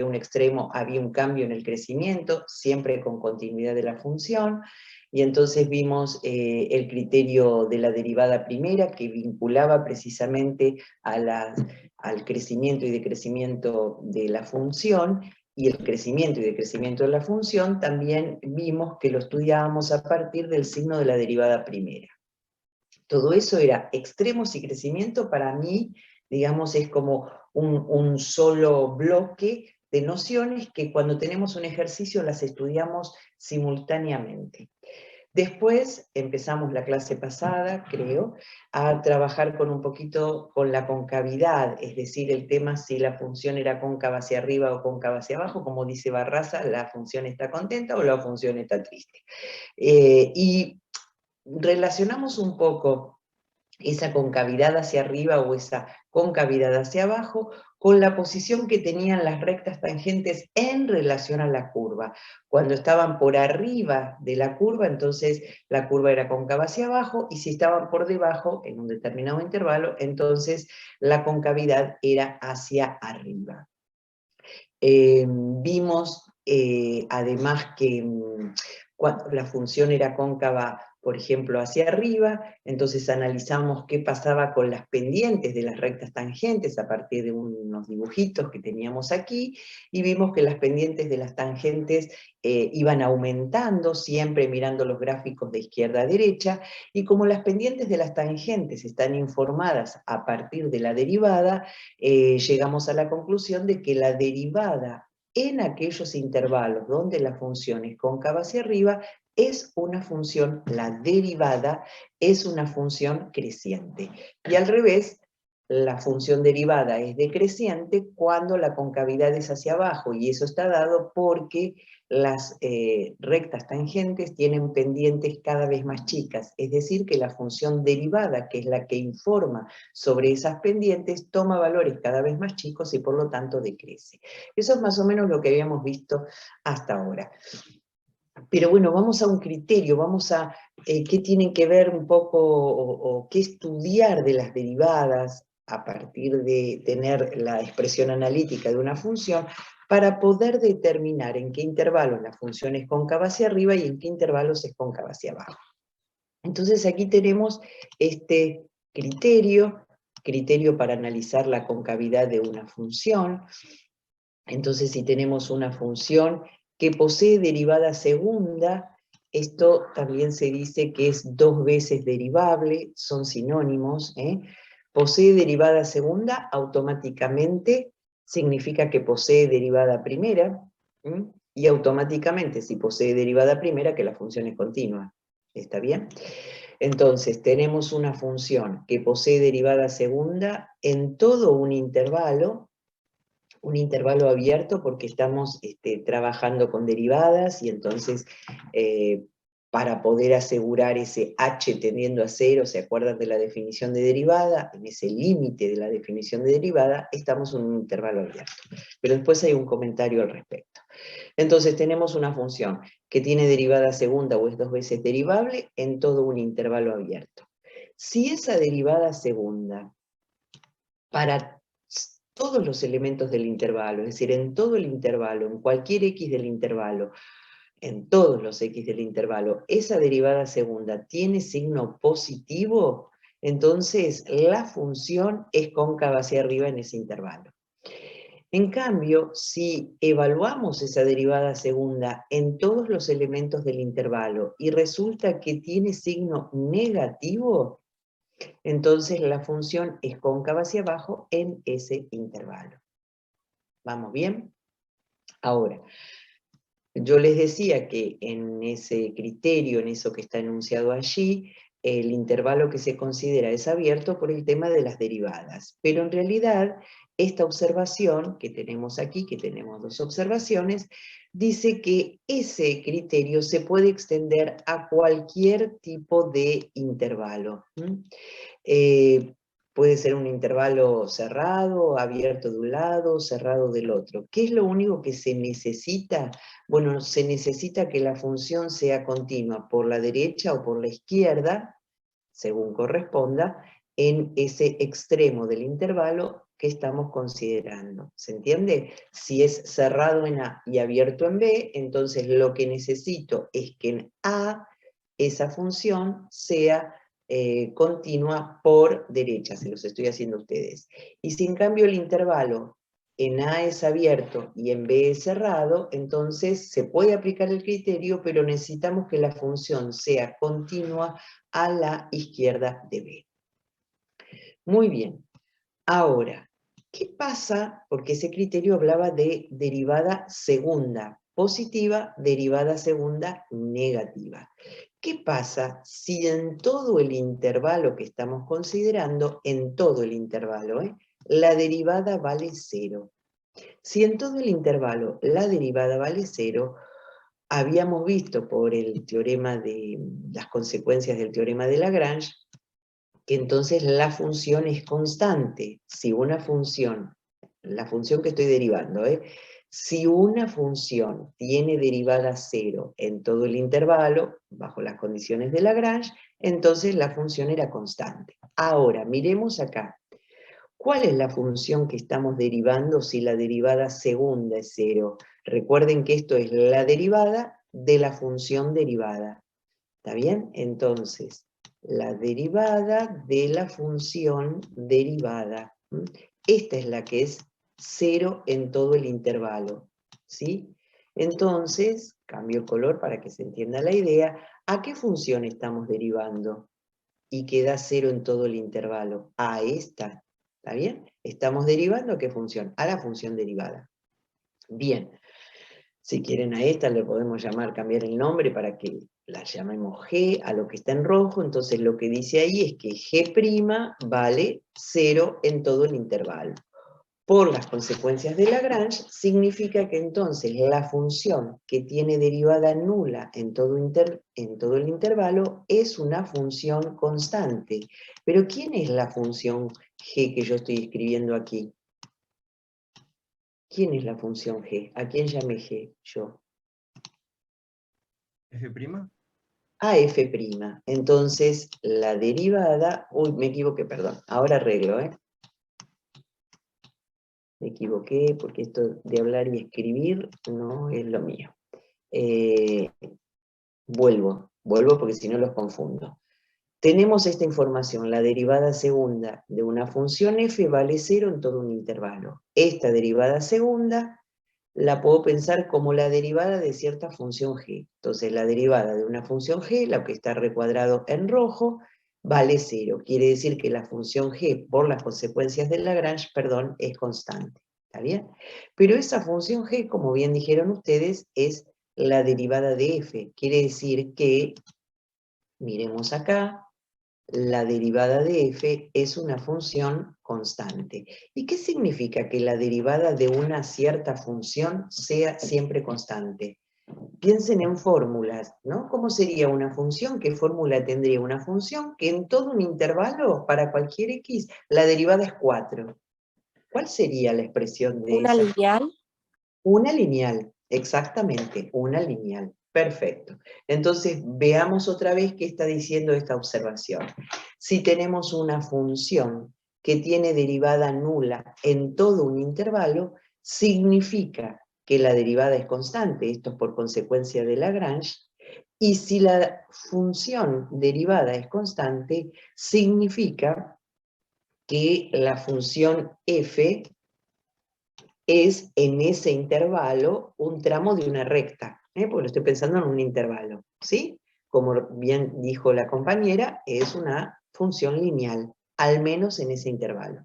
un extremo había un cambio en el crecimiento, siempre con continuidad de la función, y entonces vimos el criterio de la derivada primera, que vinculaba precisamente al crecimiento y decrecimiento de la función, y el crecimiento y decrecimiento de la función también vimos que lo estudiábamos a partir del signo de la derivada primera. Todo eso era extremos y crecimiento, para mí, digamos, es como un solo bloque de nociones que cuando tenemos un ejercicio las estudiamos simultáneamente. Después empezamos la clase pasada, creo, a trabajar con un poquito con la concavidad, es decir, el tema si la función era cóncava hacia arriba o cóncava hacia abajo, como dice Barraza, la función está contenta o la función está triste. Y relacionamos un poco esa concavidad hacia arriba o esa concavidad hacia abajo con la posición que tenían las rectas tangentes en relación a la curva. Cuando estaban por arriba de la curva, entonces la curva era cóncava hacia abajo, y si estaban por debajo, en un determinado intervalo, entonces la concavidad era hacia arriba. Vimos además que cuando la función era cóncava, por ejemplo, hacia arriba, entonces analizamos qué pasaba con las pendientes de las rectas tangentes a partir de unos dibujitos que teníamos aquí, y vimos que las pendientes de las tangentes iban aumentando, siempre mirando los gráficos de izquierda a derecha, y como las pendientes de las tangentes están informadas a partir de la derivada, llegamos a la conclusión de que la derivada en aquellos intervalos donde la función es cóncava hacia arriba es una función, la derivada es una función creciente. Y al revés, la función derivada es decreciente cuando la concavidad es hacia abajo, y eso está dado porque las rectas tangentes tienen pendientes cada vez más chicas, es decir, que la función derivada, que es la que informa sobre esas pendientes, toma valores cada vez más chicos y por lo tanto decrece. Eso es más o menos lo que habíamos visto hasta ahora. Pero bueno, vamos a un criterio, vamos a qué tienen que ver un poco o qué estudiar de las derivadas a partir de tener la expresión analítica de una función, para poder determinar en qué intervalos la función es cóncava hacia arriba y en qué intervalos es cóncava hacia abajo. Entonces aquí tenemos este criterio para analizar la concavidad de una función. Entonces, si tenemos una función que posee derivada segunda, esto también se dice que es dos veces derivable, son sinónimos, posee derivada segunda, automáticamente significa que posee derivada primera, y automáticamente, si posee derivada primera, que la función es continua. ¿Está bien? Entonces, tenemos una función que posee derivada segunda en todo un intervalo abierto, porque estamos trabajando con derivadas, y entonces para poder asegurar ese h tendiendo a 0, ¿se acuerdan de la definición de derivada? En ese límite de la definición de derivada estamos en un intervalo abierto. Pero después hay un comentario al respecto. Entonces tenemos una función que tiene derivada segunda o es dos veces derivable en todo un intervalo abierto. Si esa derivada segunda, para todos los elementos del intervalo, es decir, en todo el intervalo, en cualquier x del intervalo, en todos los x del intervalo, esa derivada segunda tiene signo positivo, entonces la función es cóncava hacia arriba en ese intervalo. En cambio, si evaluamos esa derivada segunda en todos los elementos del intervalo y resulta que tiene signo negativo, entonces la función es cóncava hacia abajo en ese intervalo. ¿Vamos bien? Ahora, yo les decía que en ese criterio, en eso que está enunciado allí, el intervalo que se considera es abierto por el tema de las derivadas. Pero en realidad, esta observación que tenemos aquí, que tenemos dos observaciones, dice que ese criterio se puede extender a cualquier tipo de intervalo. Puede ser un intervalo cerrado, abierto de un lado, cerrado del otro. ¿Qué es lo único que se necesita? Bueno, se necesita que la función sea continua por la derecha o por la izquierda, según corresponda, en ese extremo del intervalo que estamos considerando. ¿Se entiende? Si es cerrado en A y abierto en B, entonces lo que necesito es que en A esa función sea continua por derecha, se los estoy haciendo a ustedes. Y si en cambio el intervalo en A es abierto y en B es cerrado, entonces se puede aplicar el criterio, pero necesitamos que la función sea continua a la izquierda de B. Muy bien. Ahora, ¿qué pasa? Porque ese criterio hablaba de derivada segunda positiva, derivada segunda negativa. ¿Qué pasa si en todo el intervalo que estamos considerando, en todo el intervalo, la derivada vale 0? Si en todo el intervalo la derivada vale 0, habíamos visto por el teorema de las consecuencias del teorema de Lagrange, que entonces la función es constante. Si una función, la función que estoy derivando, si una función tiene derivada 0 en todo el intervalo, bajo las condiciones de Lagrange, entonces la función era constante. Ahora, miremos acá. ¿Cuál es la función que estamos derivando si la derivada segunda es 0? Recuerden que esto es la derivada de la función derivada. ¿Está bien? Entonces, la derivada de la función derivada. Esta es la que es 0 en todo el intervalo. ¿Sí? Entonces, cambio el color para que se entienda la idea. ¿A qué función estamos derivando? Y queda 0 en todo el intervalo. A esta. ¿Está bien? Estamos derivando ¿a qué función? A la función derivada. Bien. Si quieren a esta le podemos cambiar el nombre para que la llamemos G, a lo que está en rojo. Entonces lo que dice ahí es que G' vale 0 en todo el intervalo. Por las consecuencias de Lagrange, significa que entonces la función que tiene derivada nula en todo el intervalo es una función constante. Pero ¿quién es la función G que yo estoy escribiendo aquí? ¿Quién es la función G? ¿A quién llamé G yo? F'. A F'. Entonces, la derivada... Uy, me equivoqué, perdón. Ahora arreglo, Me equivoqué porque esto de hablar y escribir no es lo mío. Vuelvo porque si no los confundo. Tenemos esta información, la derivada segunda de una función f vale 0 en todo un intervalo. Esta derivada segunda la puedo pensar como la derivada de cierta función g. Entonces la derivada de una función g, la que está recuadrado en rojo, vale 0. Quiere decir que la función g, por las consecuencias de Lagrange, perdón, es constante. ¿Está bien? Pero esa función g, como bien dijeron ustedes, es la derivada de f. Quiere decir que, miremos acá, la derivada de f es una función constante. ¿Y qué significa que la derivada de una cierta función sea siempre constante? Piensen en fórmulas, ¿no? ¿Cómo sería una función? ¿Qué fórmula tendría una función? Que en todo un intervalo, para cualquier x, la derivada es 4. ¿Cuál sería la expresión de ¿Una esa? lineal? Una lineal, exactamente, una lineal. Perfecto. Entonces, veamos otra vez qué está diciendo esta observación. Si tenemos una función que tiene derivada nula en todo un intervalo, significa que la derivada es constante, esto es por consecuencia de Lagrange, y si la función derivada es constante, significa que la función f es en ese intervalo un tramo de una recta, porque lo estoy pensando en un intervalo, ¿sí? Como bien dijo la compañera, es una función lineal, al menos en ese intervalo.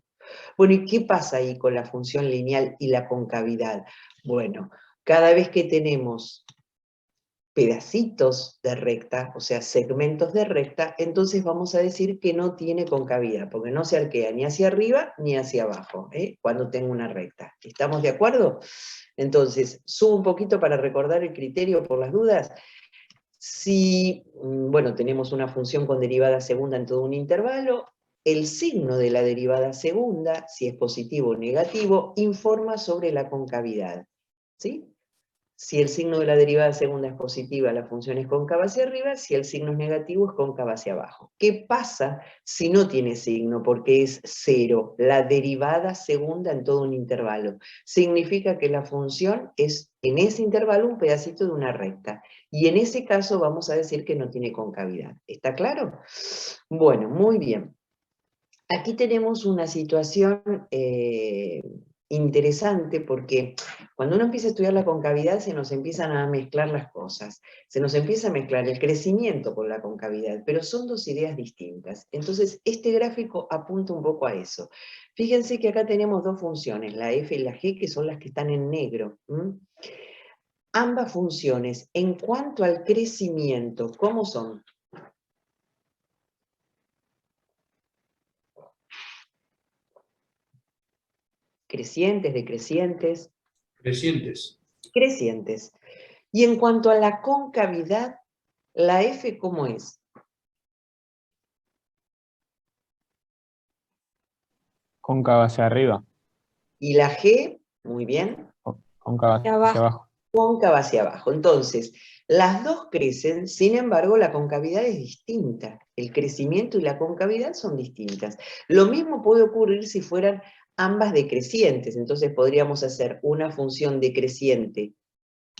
Bueno, ¿y qué pasa ahí con la función lineal y la concavidad? Bueno, cada vez que tenemos pedacitos de recta, o sea, segmentos de recta, entonces vamos a decir que no tiene concavidad, porque no se arquea ni hacia arriba ni hacia abajo, cuando tengo una recta. ¿Estamos de acuerdo? Entonces, subo un poquito para recordar el criterio por las dudas. Si, bueno, tenemos una función con derivada segunda en todo un intervalo, el signo de la derivada segunda, si es positivo o negativo, informa sobre la concavidad, ¿sí? Si el signo de la derivada segunda es positiva, la función es cóncava hacia arriba, si el signo es negativo, es cóncava hacia abajo. ¿Qué pasa si no tiene signo? Porque es cero, la derivada segunda en todo un intervalo. Significa que la función es, en ese intervalo, un pedacito de una recta. Y en ese caso vamos a decir que no tiene concavidad. ¿Está claro? Bueno, muy bien. Aquí tenemos una situación interesante porque cuando uno empieza a estudiar la concavidad se nos empiezan a mezclar las cosas. Se nos empieza a mezclar el crecimiento con la concavidad, pero son dos ideas distintas. Entonces, este gráfico apunta un poco a eso. Fíjense que acá tenemos dos funciones, la f y la g, que son las que están en negro. Ambas funciones, en cuanto al crecimiento, ¿cómo son? Crecientes, decrecientes. Crecientes. Crecientes. Y en cuanto a la concavidad, ¿la F cómo es? Cóncava hacia arriba. Y la G, muy bien, Cóncava hacia abajo. cóncava hacia abajo. Entonces, las dos crecen, sin embargo, la concavidad es distinta. El crecimiento y la concavidad son distintas. Lo mismo puede ocurrir si fueran ambas decrecientes. Entonces podríamos hacer una función decreciente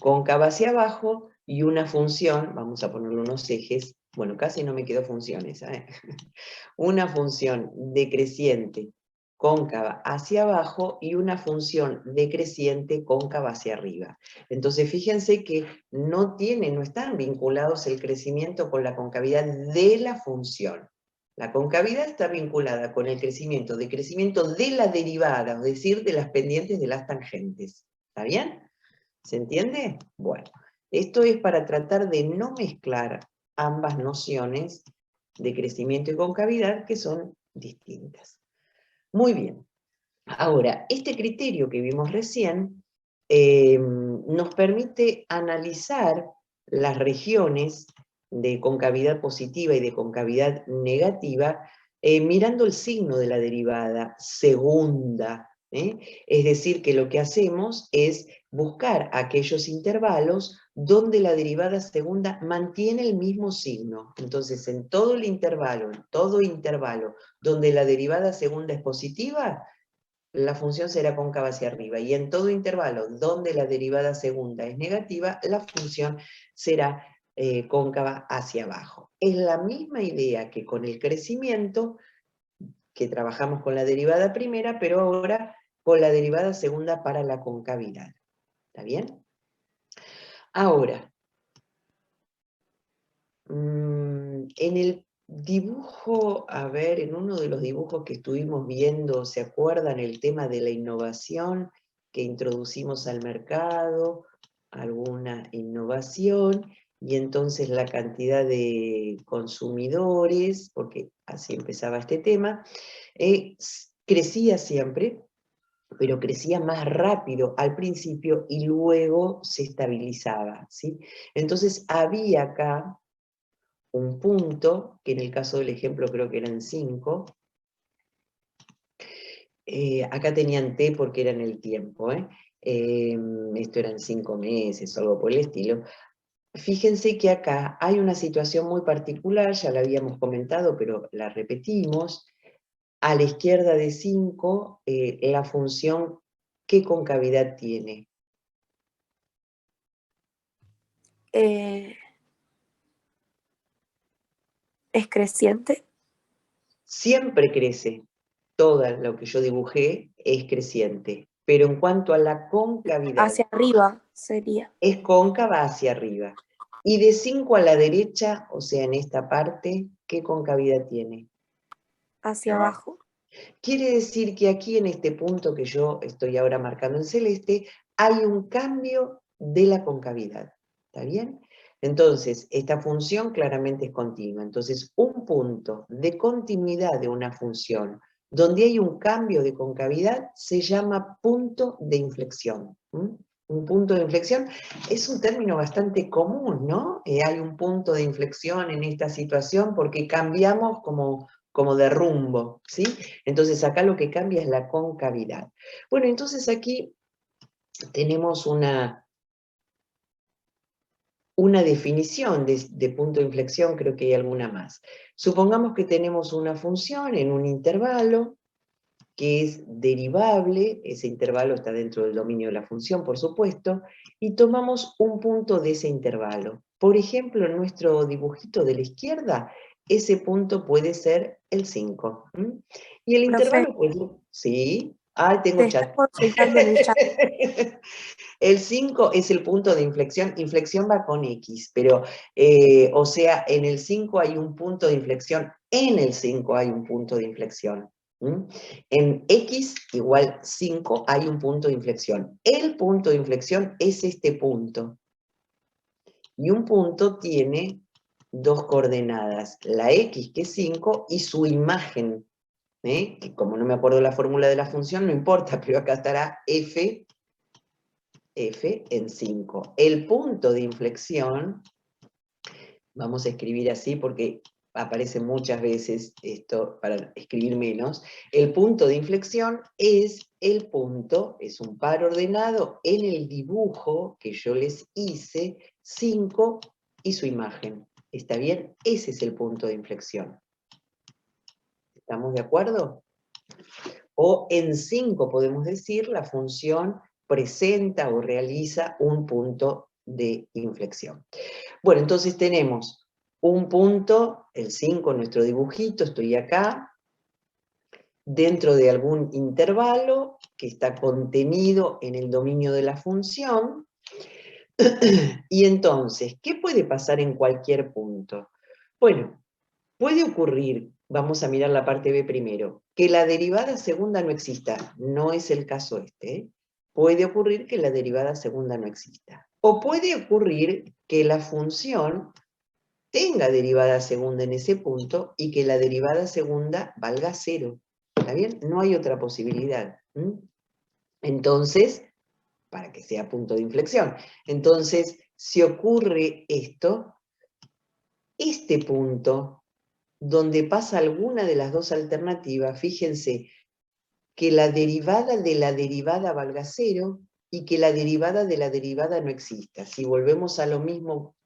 cóncava hacia abajo y una función, vamos a ponerle unos ejes, bueno, casi no me quedó funciones, una función decreciente cóncava hacia abajo y una función decreciente cóncava hacia arriba. Entonces fíjense que no están vinculados el crecimiento con la concavidad de la función. La concavidad está vinculada con el crecimiento, decrecimiento de la derivada, es decir, de las pendientes de las tangentes. ¿Está bien? ¿Se entiende? Bueno, esto es para tratar de no mezclar ambas nociones de crecimiento y concavidad que son distintas. Muy bien. Ahora, este criterio que vimos recién nos permite analizar las regiones de concavidad positiva y de concavidad negativa mirando el signo de la derivada segunda. Es decir, que lo que hacemos es buscar aquellos intervalos donde la derivada segunda mantiene el mismo signo. Entonces, en todo intervalo donde la derivada segunda es positiva, la función será cóncava hacia arriba, y en todo intervalo donde la derivada segunda es negativa, la función será cóncava hacia abajo. Es la misma idea que con el crecimiento, que trabajamos con la derivada primera, pero ahora con la derivada segunda para la concavidad. ¿Está bien? Ahora, en el dibujo, a ver, en uno de los dibujos que estuvimos viendo, ¿se acuerdan el tema de la innovación que introducimos al mercado? Alguna innovación, y entonces la cantidad de consumidores, porque así empezaba este tema, crecía siempre, pero crecía más rápido al principio y luego se estabilizaba, ¿sí? Entonces había acá un punto, que en el caso del ejemplo creo que eran 5, acá tenían T porque era en el tiempo, esto eran 5 meses o algo por el estilo. Fíjense que acá hay una situación muy particular, ya la habíamos comentado, pero la repetimos. A la izquierda de 5, la función, ¿qué concavidad tiene? ¿Es creciente? Siempre crece. Todo lo que yo dibujé es creciente. Pero en cuanto a la concavidad, Hacia arriba sería. es cóncava hacia arriba. Y de 5 a la derecha, o sea, en esta parte, ¿qué concavidad tiene? Hacia abajo. Quiere decir que aquí en este punto que yo estoy ahora marcando en celeste, hay un cambio de la concavidad. ¿Está bien? Entonces, esta función claramente es continua. Entonces, un punto de continuidad de una función donde hay un cambio de concavidad se llama punto de inflexión. Un punto de inflexión es un término bastante común, ¿no? Hay un punto de inflexión en esta situación porque cambiamos como de rumbo, ¿sí? Entonces acá lo que cambia es la concavidad. Bueno, entonces aquí tenemos una una definición de punto de inflexión, creo que hay alguna más. Supongamos que tenemos una función en un intervalo, que es derivable, ese intervalo está dentro del dominio de la función, por supuesto, y tomamos un punto de ese intervalo. Por ejemplo, en nuestro dibujito de la izquierda, ese punto puede ser el 5. Y el intervalo, pues, sí. Ah, tengo chat. Consultando en el chat. El 5 es el punto de inflexión. Inflexión va con X, pero, o sea, en el 5 hay un punto de inflexión, en el 5 hay un punto de inflexión. En X igual 5 hay un punto de inflexión. El punto de inflexión es este punto. Y un punto tiene dos coordenadas, la X, que es 5, y su imagen, que como no me acuerdo la fórmula de la función, no importa, pero acá estará F en 5. El punto de inflexión, vamos a escribir así porque aparece muchas veces esto para escribir menos, el punto de inflexión es el punto, es un par ordenado en el dibujo que yo les hice, 5 y su imagen. ¿Está bien? Ese es el punto de inflexión. ¿Estamos de acuerdo? O en 5 podemos decir la función presenta o realiza un punto de inflexión. Bueno, entonces tenemos un punto, el 5 en nuestro dibujito, estoy acá, dentro de algún intervalo que está contenido en el dominio de la función. Y entonces, ¿qué puede pasar en cualquier punto? Bueno, puede ocurrir, vamos a mirar la parte B primero, que la derivada segunda no exista. No es el caso este, ¿eh? Puede ocurrir que la derivada segunda no exista. O puede ocurrir que la función tenga derivada segunda en ese punto y que la derivada segunda valga 0. ¿Está bien? No hay otra posibilidad. Entonces, para que sea punto de inflexión. Entonces, si ocurre esto, este punto, donde pasa alguna de las dos alternativas, fíjense que la derivada de la derivada valga 0 y que la derivada de la derivada no exista. Si volvemos a lo mismo,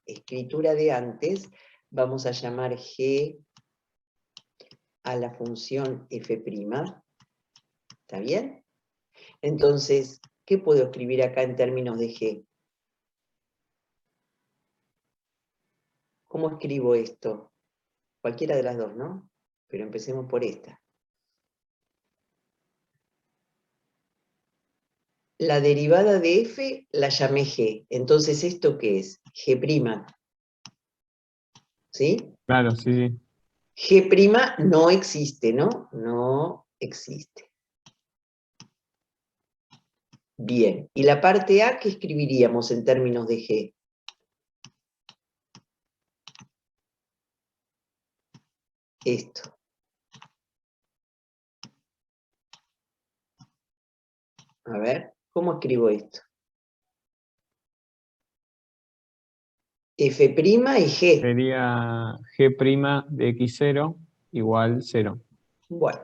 escritura de antes, vamos a llamar G a la función f'. ¿Está bien? Entonces, ¿qué puedo escribir acá en términos de G? ¿Cómo escribo esto? Cualquiera de las dos, ¿no? Pero empecemos por esta. La derivada de f la llamé G. Entonces, ¿esto qué es? G'. ¿Sí? Claro, sí, sí. G' no existe, ¿no? No existe. Bien. ¿Y la parte A qué escribiríamos en términos de G? Esto. A ver, ¿cómo escribo esto? F' y G. Sería G' de X0 igual 0. Bueno,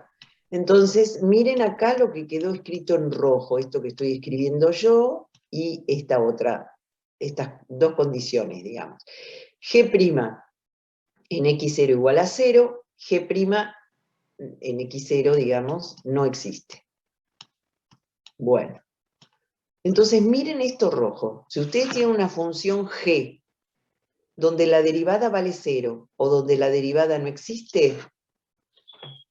entonces miren acá lo que quedó escrito en rojo, esto que estoy escribiendo yo, y esta otra, estas dos condiciones, digamos. G' en X0 igual a 0, G' en X0, digamos, no existe. Bueno, entonces miren esto rojo. Si ustedes tienen una función G, donde la derivada vale 0, o donde la derivada no existe,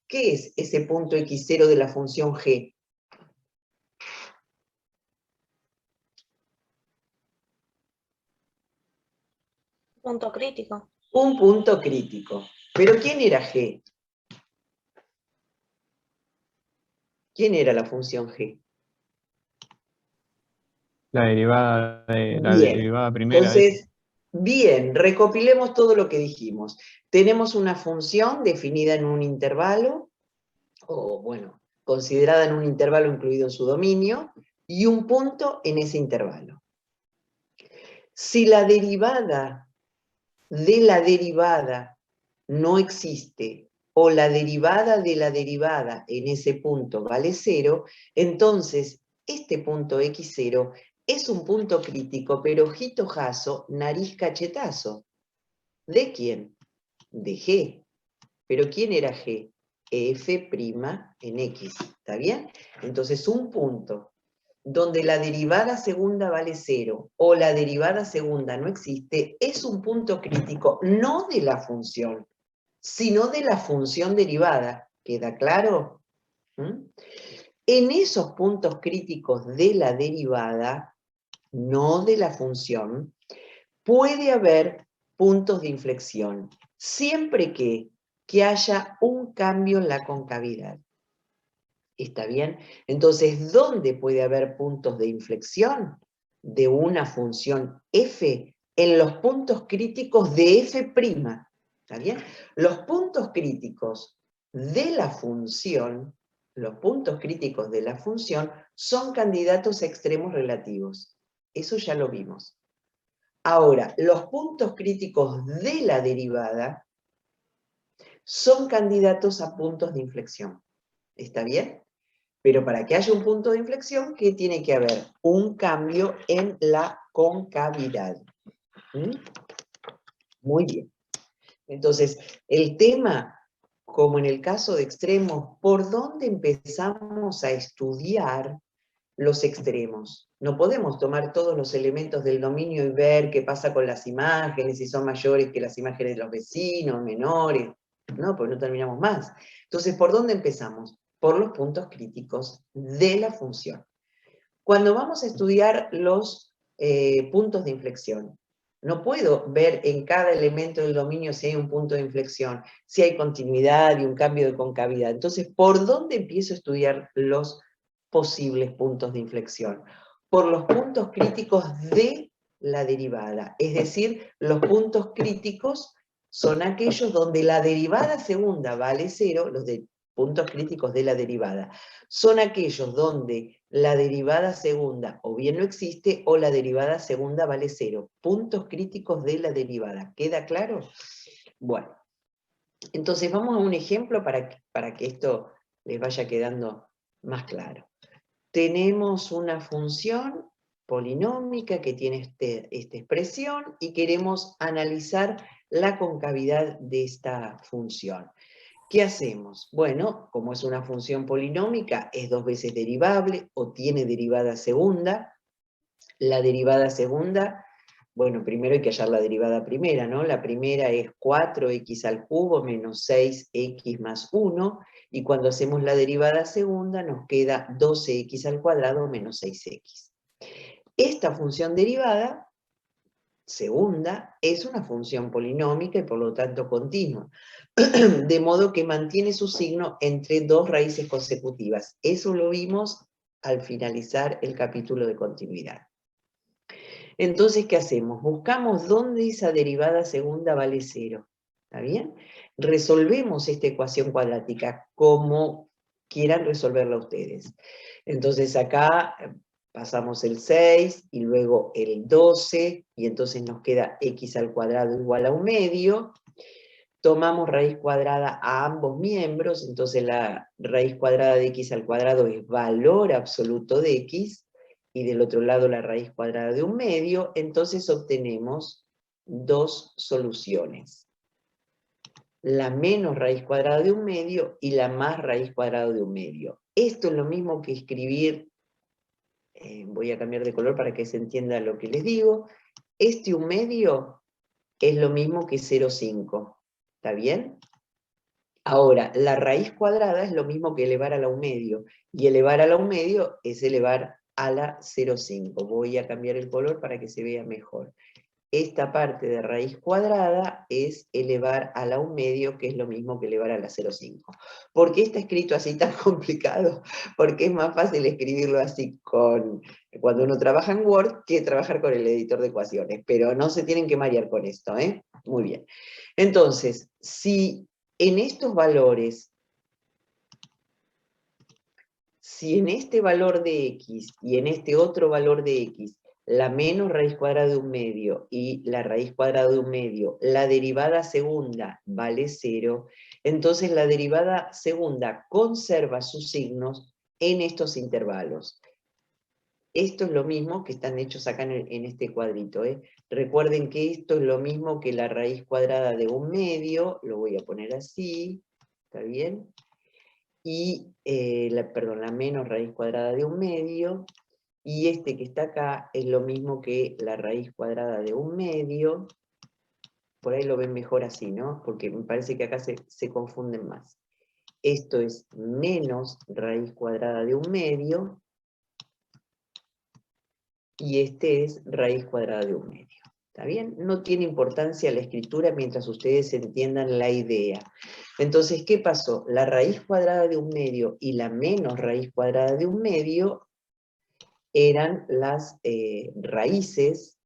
¿qué es ese punto X0 de la función G? Punto crítico. Un punto crítico. ¿Pero quién era G? ¿Quién era la función G? La derivada primera de Entonces, bien, recopilemos todo lo que dijimos. Tenemos una función definida en un intervalo, o bueno, considerada en un intervalo incluido en su dominio, y un punto en ese intervalo. Si la derivada de la derivada no existe, o la derivada de la derivada en ese punto vale 0, entonces este punto x0 es un punto crítico, pero ojito jaso, nariz cachetazo. ¿De quién? De G. ¿Pero quién era G? F' en X, ¿está bien? Entonces un punto donde la derivada segunda vale 0 o la derivada segunda no existe, es un punto crítico no de la función, sino de la función derivada. ¿Queda claro? En esos puntos críticos de la derivada, no de la función, puede haber puntos de inflexión, siempre que haya un cambio en la concavidad. ¿Está bien? Entonces, ¿dónde puede haber puntos de inflexión de una función f? En los puntos críticos de f'. ¿Está bien? Los puntos críticos de la función, son candidatos a extremos relativos. Eso ya lo vimos. Ahora, los puntos críticos de la derivada son candidatos a puntos de inflexión. ¿Está bien? Pero para que haya un punto de inflexión, ¿qué tiene que haber? Un cambio en la concavidad. Muy bien. Entonces, el tema, como en el caso de extremos, ¿por dónde empezamos a estudiar los extremos? No podemos tomar todos los elementos del dominio y ver qué pasa con las imágenes, si son mayores que las imágenes de los vecinos, menores. No, pues no terminamos más. Entonces, ¿por dónde empezamos? Por los puntos críticos de la función. Cuando vamos a estudiar los puntos de inflexión, no puedo ver en cada elemento del dominio si hay un punto de inflexión, si hay continuidad y un cambio de concavidad. Entonces, ¿por dónde empiezo a estudiar los posibles puntos de inflexión? Por los puntos críticos de la derivada. Es decir, los puntos críticos son aquellos donde la derivada segunda vale 0, los de puntos críticos de la derivada, son aquellos donde la derivada segunda o bien no existe o la derivada segunda vale 0. Puntos críticos de la derivada. ¿Queda claro? Bueno, entonces vamos a un ejemplo para que esto les vaya quedando más claro. Tenemos una función polinómica que tiene esta expresión y queremos analizar la concavidad de esta función. ¿Qué hacemos? Bueno, como es una función polinómica, es 2 veces derivable o tiene derivada segunda. La derivada segunda, bueno, primero hay que hallar la derivada primera, ¿no? La primera es 4x al cubo menos 6x más 1, y cuando hacemos la derivada segunda nos queda 12x al cuadrado menos 6x. Esta función derivada segunda es una función polinómica y por lo tanto continua, de modo que mantiene su signo entre 2 raíces consecutivas. Eso lo vimos al finalizar el capítulo de continuidad. Entonces, ¿qué hacemos? Buscamos dónde esa derivada segunda vale 0. ¿Está bien? Resolvemos esta ecuación cuadrática como quieran resolverla ustedes. Entonces acá pasamos el 6 y luego el 12, y entonces nos queda x al cuadrado igual a 1 medio. Tomamos raíz cuadrada a ambos miembros, entonces la raíz cuadrada de x al cuadrado es valor absoluto de x, y del otro lado la raíz cuadrada de 1 medio, entonces obtenemos 2 soluciones. La menos raíz cuadrada de 1 medio y la más raíz cuadrada de 1 medio. Esto es lo mismo que escribir, voy a cambiar de color para que se entienda lo que les digo, este 1 medio es lo mismo que 0,5, ¿está bien? Ahora, la raíz cuadrada es lo mismo que elevar a la 1 medio, y elevar a la 1 medio es elevar a la 0,5. Voy a cambiar el color para que se vea mejor. Esta parte de raíz cuadrada es elevar a la 1 medio, que es lo mismo que elevar a la 0,5. ¿Por qué está escrito así tan complicado? Porque es más fácil escribirlo así cuando uno trabaja en Word que trabajar con el editor de ecuaciones, pero no se tienen que marear con esto, ¿eh? Muy bien. Entonces, si en estos valores, si en este valor de x y en este otro valor de x, la menos raíz cuadrada de 1 medio y la raíz cuadrada de 1 medio, la derivada segunda vale 0, entonces la derivada segunda conserva sus signos en estos intervalos. Esto es lo mismo que están hechos acá en este cuadrito. Recuerden que esto es lo mismo que la raíz cuadrada de 1/2, lo voy a poner así, ¿está bien? Y, la menos raíz cuadrada de 1/2, y este que está acá es lo mismo que la raíz cuadrada de 1/2, por ahí lo ven mejor así, ¿no? Porque me parece que acá se confunden más. Esto es menos raíz cuadrada de 1/2, y este es raíz cuadrada de 1/2. ¿Está bien? No tiene importancia la escritura mientras ustedes entiendan la idea. Entonces, ¿qué pasó? La raíz cuadrada de 1/2 y la menos raíz cuadrada de 1/2 eran las raíces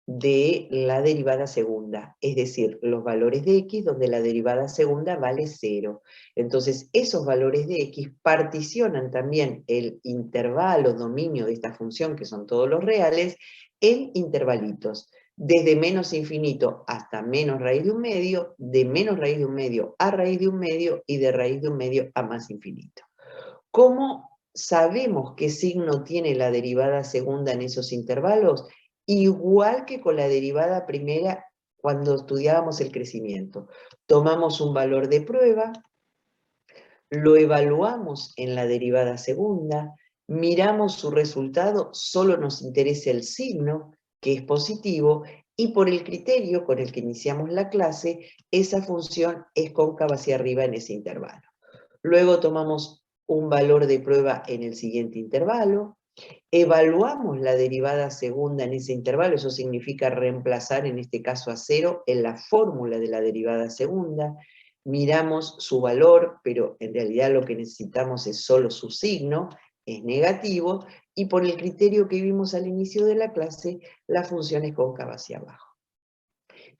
de la derivada segunda, es decir, los valores de x donde la derivada segunda vale 0. Entonces, esos valores de x particionan también el intervalo dominio de esta función, que son todos los reales, en intervalitos, desde menos infinito hasta menos raíz de 1/2, de menos raíz de 1/2 a raíz de 1/2, y de raíz de 1/2 a más infinito. ¿Cómo sabemos qué signo tiene la derivada segunda en esos intervalos? Igual que con la derivada primera cuando estudiábamos el crecimiento. Tomamos un valor de prueba, lo evaluamos en la derivada segunda, miramos su resultado, solo nos interesa el signo, que es positivo, y por el criterio con el que iniciamos la clase, esa función es cóncava hacia arriba en ese intervalo. Luego tomamos un valor de prueba en el siguiente intervalo, evaluamos la derivada segunda en ese intervalo, eso significa reemplazar en este caso a 0 en la fórmula de la derivada segunda, miramos su valor, pero en realidad lo que necesitamos es solo su signo, es negativo, y por el criterio que vimos al inicio de la clase, la función es cóncava hacia abajo.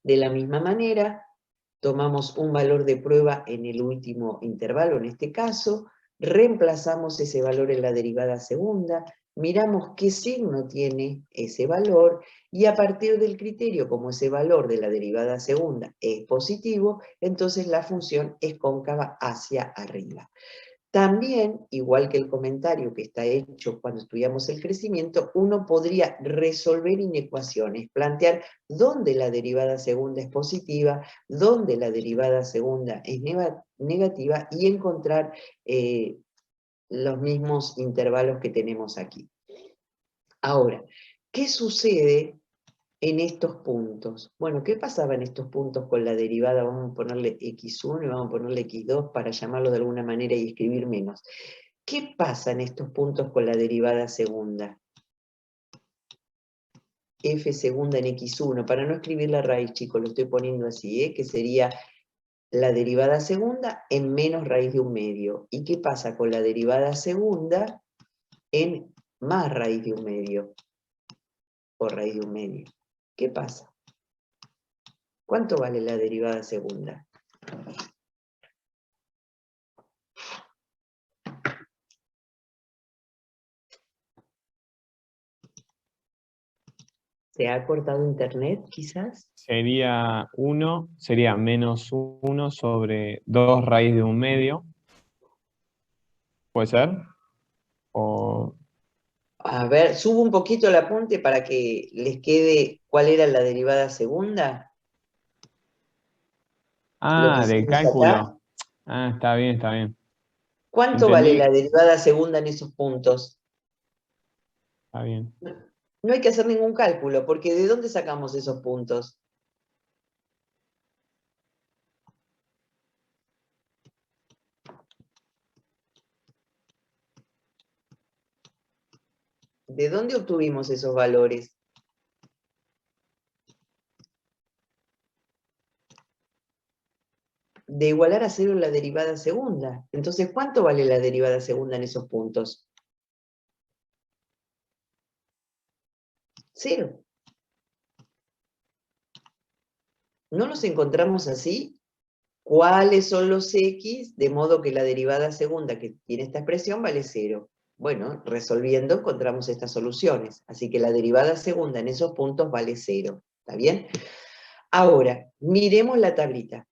De la misma manera, tomamos un valor de prueba en el último intervalo, en este caso, reemplazamos ese valor en la derivada segunda, miramos qué signo tiene ese valor, y a partir del criterio, como ese valor de la derivada segunda es positivo, entonces la función es cóncava hacia arriba. También, igual que el comentario que está hecho cuando estudiamos el crecimiento, uno podría resolver inecuaciones, plantear dónde la derivada segunda es positiva, dónde la derivada segunda es negativa, y encontrar los mismos intervalos que tenemos aquí. Ahora, ¿qué sucede en estos puntos? Bueno, ¿qué pasaba en estos puntos con la derivada? Vamos a ponerle x1 y vamos a ponerle x2 para llamarlo de alguna manera y escribir menos. ¿Qué pasa en estos puntos con la derivada segunda? F segunda en x1, para no escribir la raíz, chicos, lo estoy poniendo así, que sería la derivada segunda en menos raíz de 1/2. ¿Y qué pasa con la derivada segunda en más raíz de 1/2? O raíz de 1/2. ¿Qué pasa? ¿Cuánto vale la derivada segunda? ¿Se ha cortado internet, quizás? Sería menos 1 sobre 2 raíz de 1/2. ¿Puede ser? O A ver, subo un poquito el apunte para que les quede cuál era la derivada segunda. Lo que del hicimos cálculo. acá. Está bien, está bien. ¿Cuánto vale Entendí. la derivada segunda en esos puntos? Está bien. No hay que hacer ningún cálculo, porque ¿de dónde sacamos esos puntos? ¿De dónde obtuvimos esos valores? De igualar a 0 la derivada segunda. Entonces, ¿cuánto vale la derivada segunda en esos puntos? 0. ¿No los encontramos así? ¿Cuáles son los x? De modo que la derivada segunda que tiene esta expresión vale 0. Bueno, resolviendo encontramos estas soluciones. Así que la derivada segunda en esos puntos vale 0. ¿Está bien? Ahora, miremos la tablita.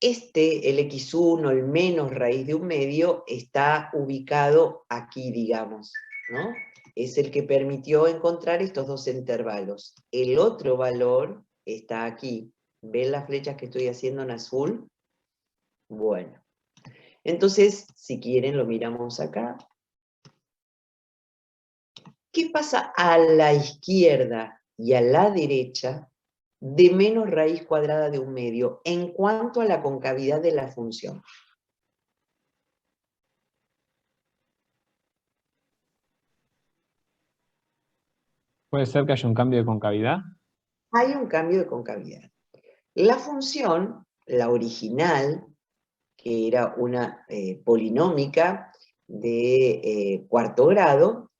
el x1, el menos raíz de un medio, está ubicado aquí, digamos, ¿no? Es el que permitió encontrar estos dos intervalos. El otro valor está aquí. ¿Ven las flechas que estoy haciendo en azul? Bueno. Entonces, si quieren, lo miramos acá. ¿Qué pasa a la izquierda y a la derecha de menos raíz cuadrada de un medio en cuanto a la concavidad de la función? ¿Puede ser que haya un cambio de concavidad? Hay un cambio de concavidad. La función, la original, que era una polinómica de cuarto grado,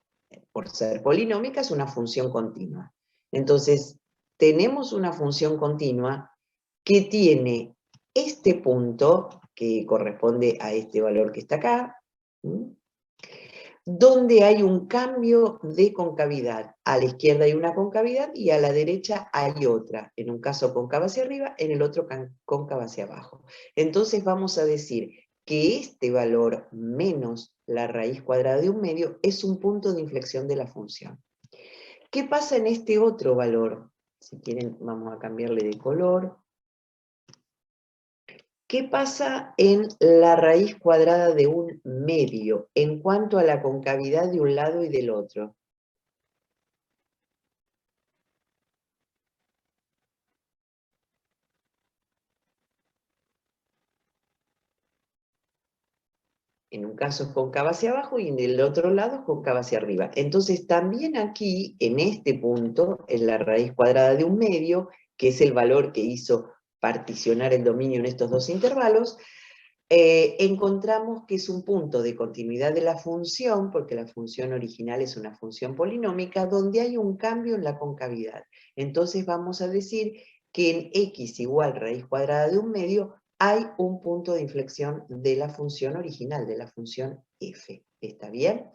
por ser polinómica, es una función continua. Entonces, tenemos una función continua que tiene este punto, que corresponde a este valor que está acá, ¿sí?, donde hay un cambio de concavidad. A la izquierda hay una concavidad y a la derecha hay otra. En un caso cóncava hacia arriba, en el otro cóncava hacia abajo. Entonces vamos a decir que este valor menos la raíz cuadrada de un medio es un punto de inflexión de la función. ¿Qué pasa en este otro valor? Si quieren, vamos a cambiarle de color. ¿Qué pasa en la raíz cuadrada de un medio en cuanto a la concavidad de un lado y del otro? En un caso es cóncava hacia abajo y en el otro lado es cóncava hacia arriba. Entonces también aquí, en este punto, en la raíz cuadrada de un medio, que es el valor que hizo particionar el dominio en estos dos intervalos, encontramos que es un punto de continuidad de la función, porque la función original es una función polinómica, donde hay un cambio en la concavidad. Entonces vamos a decir que en x igual raíz cuadrada de un medio hay un punto de inflexión de la función original, de la función f. ¿Está bien?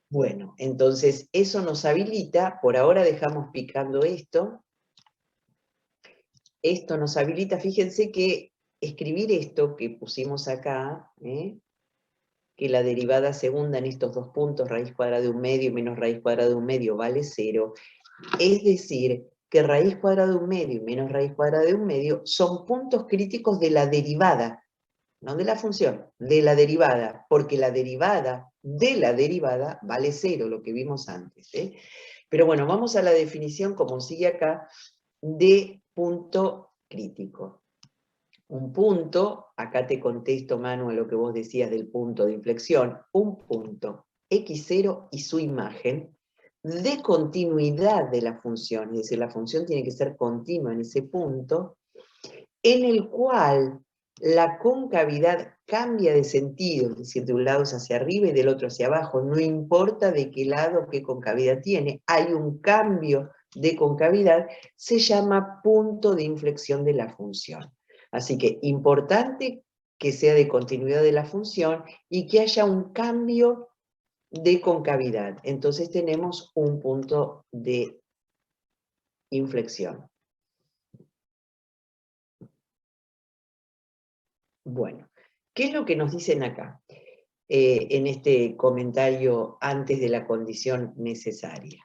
Bueno, entonces eso nos habilita, por ahora dejamos picando esto. Esto nos habilita, fíjense que escribir esto que pusimos acá, que la derivada segunda en estos dos puntos, raíz cuadrada de un medio menos raíz cuadrada de un medio vale 0, es decir, que raíz cuadrada de un medio menos raíz cuadrada de un medio son puntos críticos de la derivada, no de la función, de la derivada, porque la derivada de la derivada vale 0, lo que vimos antes. Pero bueno, vamos a la definición, como sigue acá, de punto crítico. Un punto, acá te contesto, Manu, a lo que vos decías del punto de inflexión, un punto x0 y su imagen de continuidad de la función, es decir, la función tiene que ser continua en ese punto, en el cual la concavidad cambia de sentido, es decir, de un lado es hacia arriba y del otro hacia abajo, no importa de qué lado, qué concavidad tiene, hay un cambio de concavidad, se llama punto de inflexión de la función. Así que importante que sea de continuidad de la función y que haya un cambio de concavidad. Entonces tenemos un punto de inflexión. Bueno, ¿qué es lo que nos dicen acá? En este comentario antes de la condición necesaria.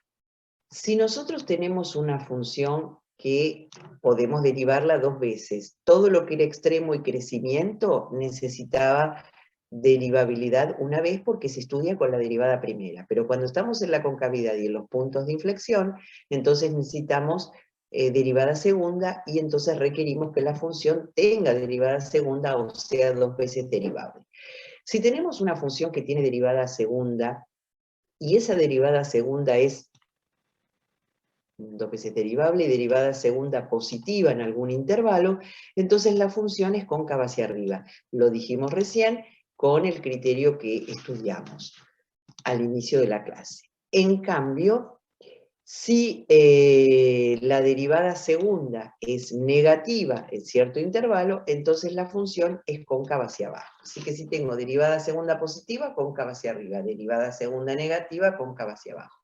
Si nosotros tenemos una función que podemos derivarla dos veces, todo lo que era extremo y crecimiento necesitaba derivabilidad una vez porque se estudia con la derivada primera, pero cuando estamos en la concavidad y en los puntos de inflexión, entonces necesitamos derivada segunda y entonces requerimos que la función tenga derivada segunda o sea dos veces derivable. Si tenemos una función que tiene derivada segunda y esa derivada segunda es dos veces derivable y derivada segunda positiva en algún intervalo, entonces la función es cóncava hacia arriba. Lo dijimos recién con el criterio que estudiamos al inicio de la clase. En cambio, si la derivada segunda es negativa en cierto intervalo, entonces la función es cóncava hacia abajo. Así que si tengo derivada segunda positiva, cóncava hacia arriba, derivada segunda negativa, cóncava hacia abajo.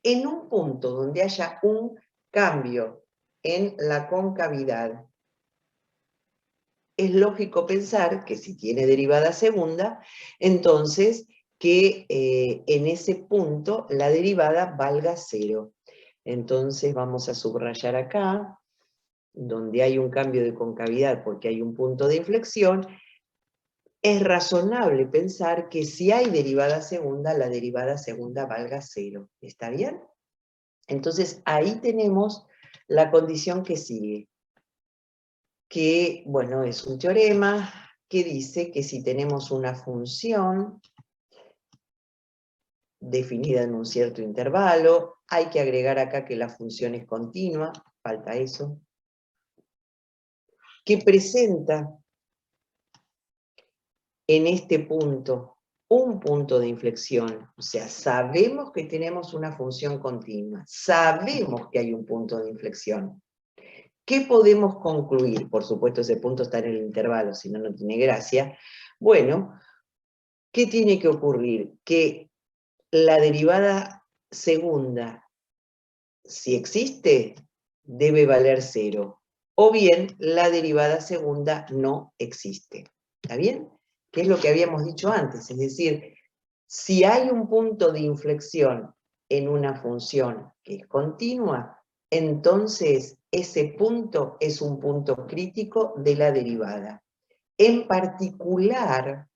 En un punto donde haya un cambio en la concavidad, es lógico pensar que si tiene derivada segunda, entonces que en ese punto la derivada valga 0. Entonces vamos a subrayar acá, donde hay un cambio de concavidad porque hay un punto de inflexión, es razonable pensar que si hay derivada segunda, la derivada segunda valga 0. ¿Está bien? Entonces ahí tenemos la condición que sigue, que, bueno, es un teorema que dice que si tenemos una función definida en un cierto intervalo, hay que agregar acá que la función es continua, falta eso, que presenta en este punto un punto de inflexión, o sea, sabemos que tenemos una función continua, sabemos que hay un punto de inflexión. ¿Qué podemos concluir? Por supuesto, ese punto está en el intervalo, si no, no tiene gracia. Bueno, ¿qué tiene que ocurrir? Que la derivada segunda, si existe, debe valer 0. O bien, la derivada segunda no existe. ¿Está bien? Que es lo que habíamos dicho antes. Es decir, si hay un punto de inflexión en una función que es continua, entonces ese punto es un punto crítico de la derivada. En particular,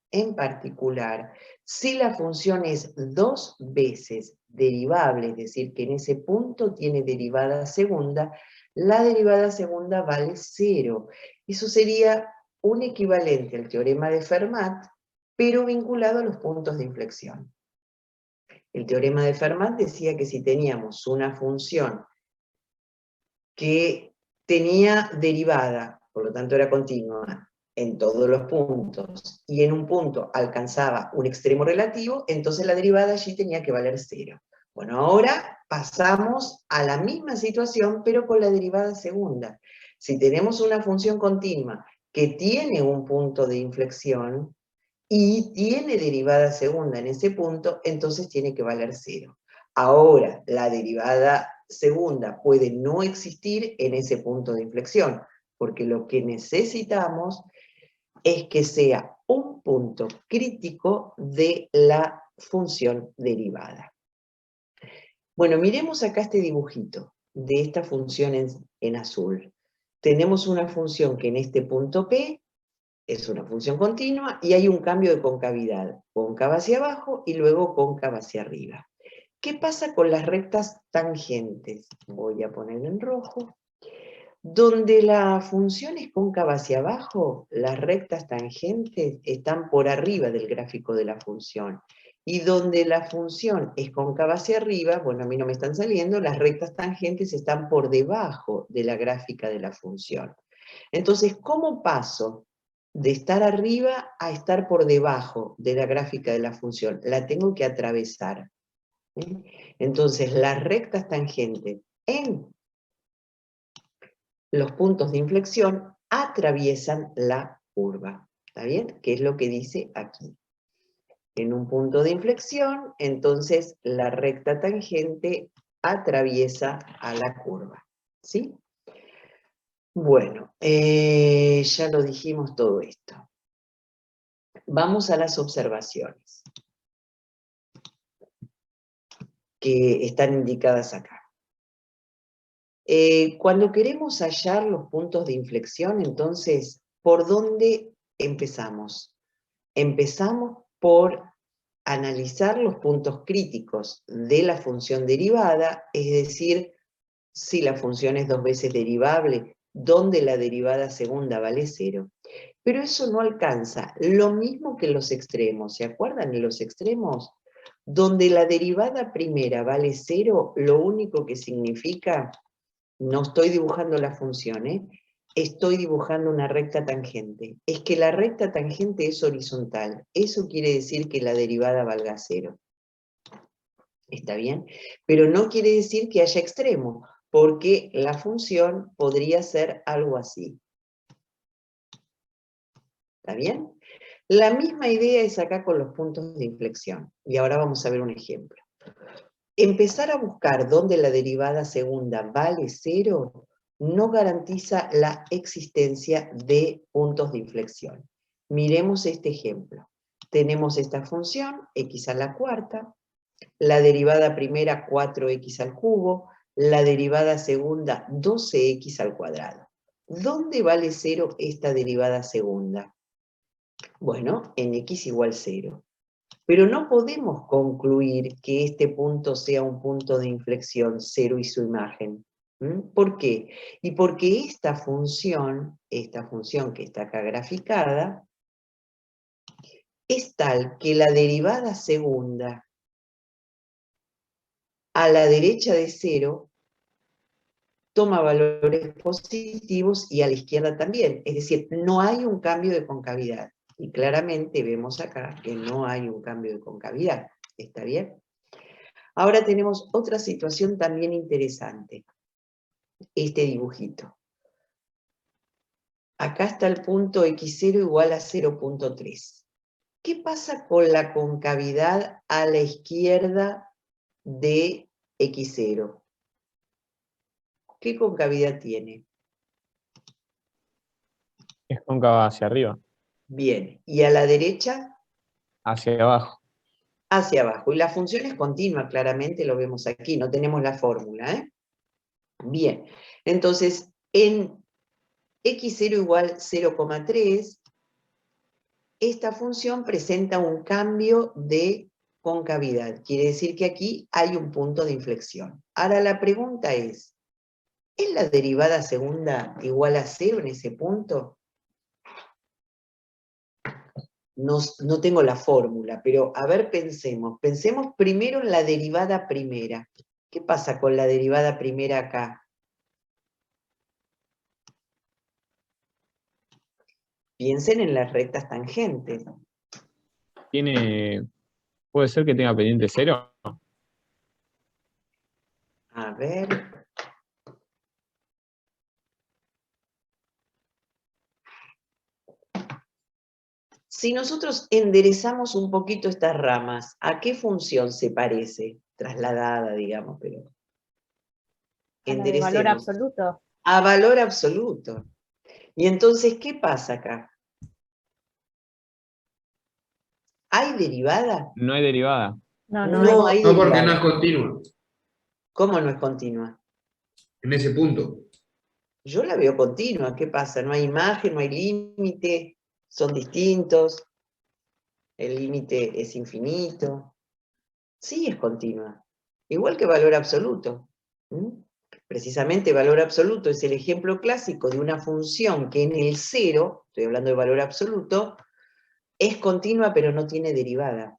si la función es 2 veces derivable, es decir, que en ese punto tiene derivada segunda, la derivada segunda vale 0. Eso sería un equivalente al teorema de Fermat, pero vinculado a los puntos de inflexión. El teorema de Fermat decía que si teníamos una función que tenía derivada, por lo tanto era continua, en todos los puntos, y en un punto alcanzaba un extremo relativo, entonces la derivada allí tenía que valer 0. Bueno, ahora pasamos a la misma situación, pero con la derivada segunda. Si tenemos una función continua que tiene un punto de inflexión, y tiene derivada segunda en ese punto, entonces tiene que valer 0. Ahora, la derivada segunda puede no existir en ese punto de inflexión, porque lo que necesitamos es que sea un punto crítico de la función derivada. Bueno, miremos acá este dibujito de esta función en azul. Tenemos una función que en este punto P es una función continua y hay un cambio de concavidad, cóncava hacia abajo y luego cóncava hacia arriba. ¿Qué pasa con las rectas tangentes? Voy a poner en rojo. Donde la función es cóncava hacia abajo, las rectas tangentes están por arriba del gráfico de la función. Y donde la función es cóncava hacia arriba, bueno, a mí no me están saliendo, las rectas tangentes están por debajo de la gráfica de la función. Entonces, ¿cómo paso de estar arriba a estar por debajo de la gráfica de la función? La tengo que atravesar. Entonces, las rectas tangentes en los puntos de inflexión atraviesan la curva. ¿Está bien? ¿Qué es lo que dice aquí? En un punto de inflexión, entonces la recta tangente atraviesa a la curva. ¿Sí? Bueno, ya lo dijimos todo esto. Vamos a las observaciones que están indicadas acá. Cuando queremos hallar los puntos de inflexión, entonces, ¿por dónde empezamos? Empezamos por analizar los puntos críticos de la función derivada, es decir, si la función es 2 veces derivable, donde la derivada segunda vale 0. Pero eso no alcanza, lo mismo que los extremos, ¿se acuerdan de los extremos? Donde la derivada primera vale 0, lo único que significa, no estoy dibujando la función, estoy dibujando una recta tangente. Es que la recta tangente es horizontal, eso quiere decir que la derivada valga 0. ¿Está bien? Pero no quiere decir que haya extremo, porque la función podría ser algo así. ¿Está bien? La misma idea es acá con los puntos de inflexión. Y ahora vamos a ver un ejemplo. Empezar a buscar dónde la derivada segunda vale 0 no garantiza la existencia de puntos de inflexión. Miremos este ejemplo. Tenemos esta función, x a la cuarta, la derivada primera 4x al cubo, la derivada segunda 12x al cuadrado. ¿Dónde vale 0 esta derivada segunda? Bueno, en x igual 0. Pero no podemos concluir que este punto sea un punto de inflexión, 0 y su imagen. ¿Por qué? Y porque esta función que está acá graficada, es tal que la derivada segunda a la derecha de 0 toma valores positivos y a la izquierda también. Es decir, no hay un cambio de concavidad. Y claramente vemos acá que no hay un cambio de concavidad. ¿Está bien? Ahora tenemos otra situación también interesante. Este dibujito. Acá está el punto x0 igual a 0.3. ¿Qué pasa con la concavidad a la izquierda de x0? ¿Qué concavidad tiene? Es cóncava hacia arriba, Bien. ¿Y a la derecha? hacia abajo. Hacia abajo. Y la función es continua, claramente lo vemos aquí, no tenemos la fórmula, ¿eh? Bien. Entonces, en x0 igual 0,3, esta función presenta un cambio de concavidad. Quiere decir que aquí hay un punto de inflexión. Ahora la pregunta es la derivada segunda igual a 0 en ese punto? No tengo la fórmula, pero a ver, pensemos. Pensemos primero en la derivada primera. ¿Qué pasa con la derivada primera acá? Piensen en las rectas tangentes. ¿Puede ser que tenga pendiente 0? A ver. Si nosotros enderezamos un poquito estas ramas, ¿a qué función se parece? Trasladada, digamos, pero... A la de valor absoluto. A valor absoluto. Y entonces, ¿qué pasa acá? ¿Hay derivada? No hay derivada. No hay No, porque no derivada. es continua ¿Cómo no es continua? en ese punto. Yo la veo continua. ¿Qué pasa? No hay imagen, no hay límite, son distintos, el límite es infinito. Sí, es continua. Igual que valor absoluto. Precisamente valor absoluto es el ejemplo clásico de una función que en el 0, estoy hablando de valor absoluto, es continua pero no tiene derivada.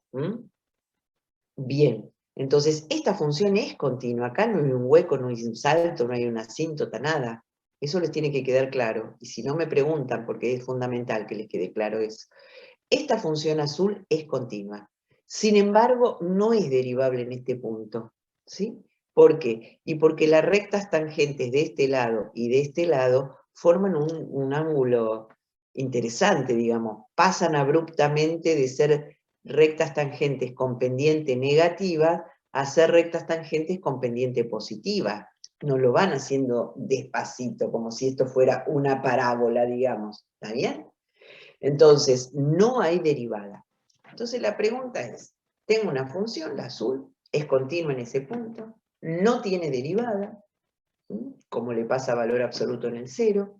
Bien, entonces esta función es continua. Acá no hay un hueco, no hay un salto, no hay una asíntota, nada. Eso les tiene que quedar claro. Y si no me preguntan, porque es fundamental que les quede claro eso. Esta función azul es continua. Sin embargo, no es derivable en este punto. ¿Sí? ¿Por qué? Y porque las rectas tangentes de este lado y de este lado forman un ángulo interesante, digamos. Pasan abruptamente de ser rectas tangentes con pendiente negativa a ser rectas tangentes con pendiente positiva. No lo van haciendo despacito, como si esto fuera una parábola, digamos. ¿Está bien? Entonces, no hay derivada. Entonces la pregunta es, tengo una función, la azul, es continua en ese punto, no tiene derivada, como le pasa a valor absoluto en el 0.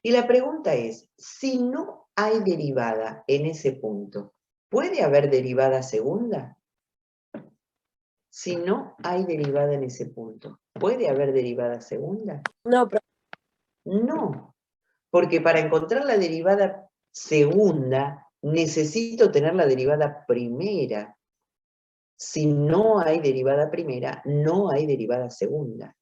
Y la pregunta es, si no hay derivada en ese punto, ¿puede haber derivada segunda? Si no hay derivada en ese punto, ¿puede haber derivada segunda? No, pero No, porque para encontrar la derivada segunda, necesito tener la derivada primera. Si no hay derivada primera, no hay derivada segunda.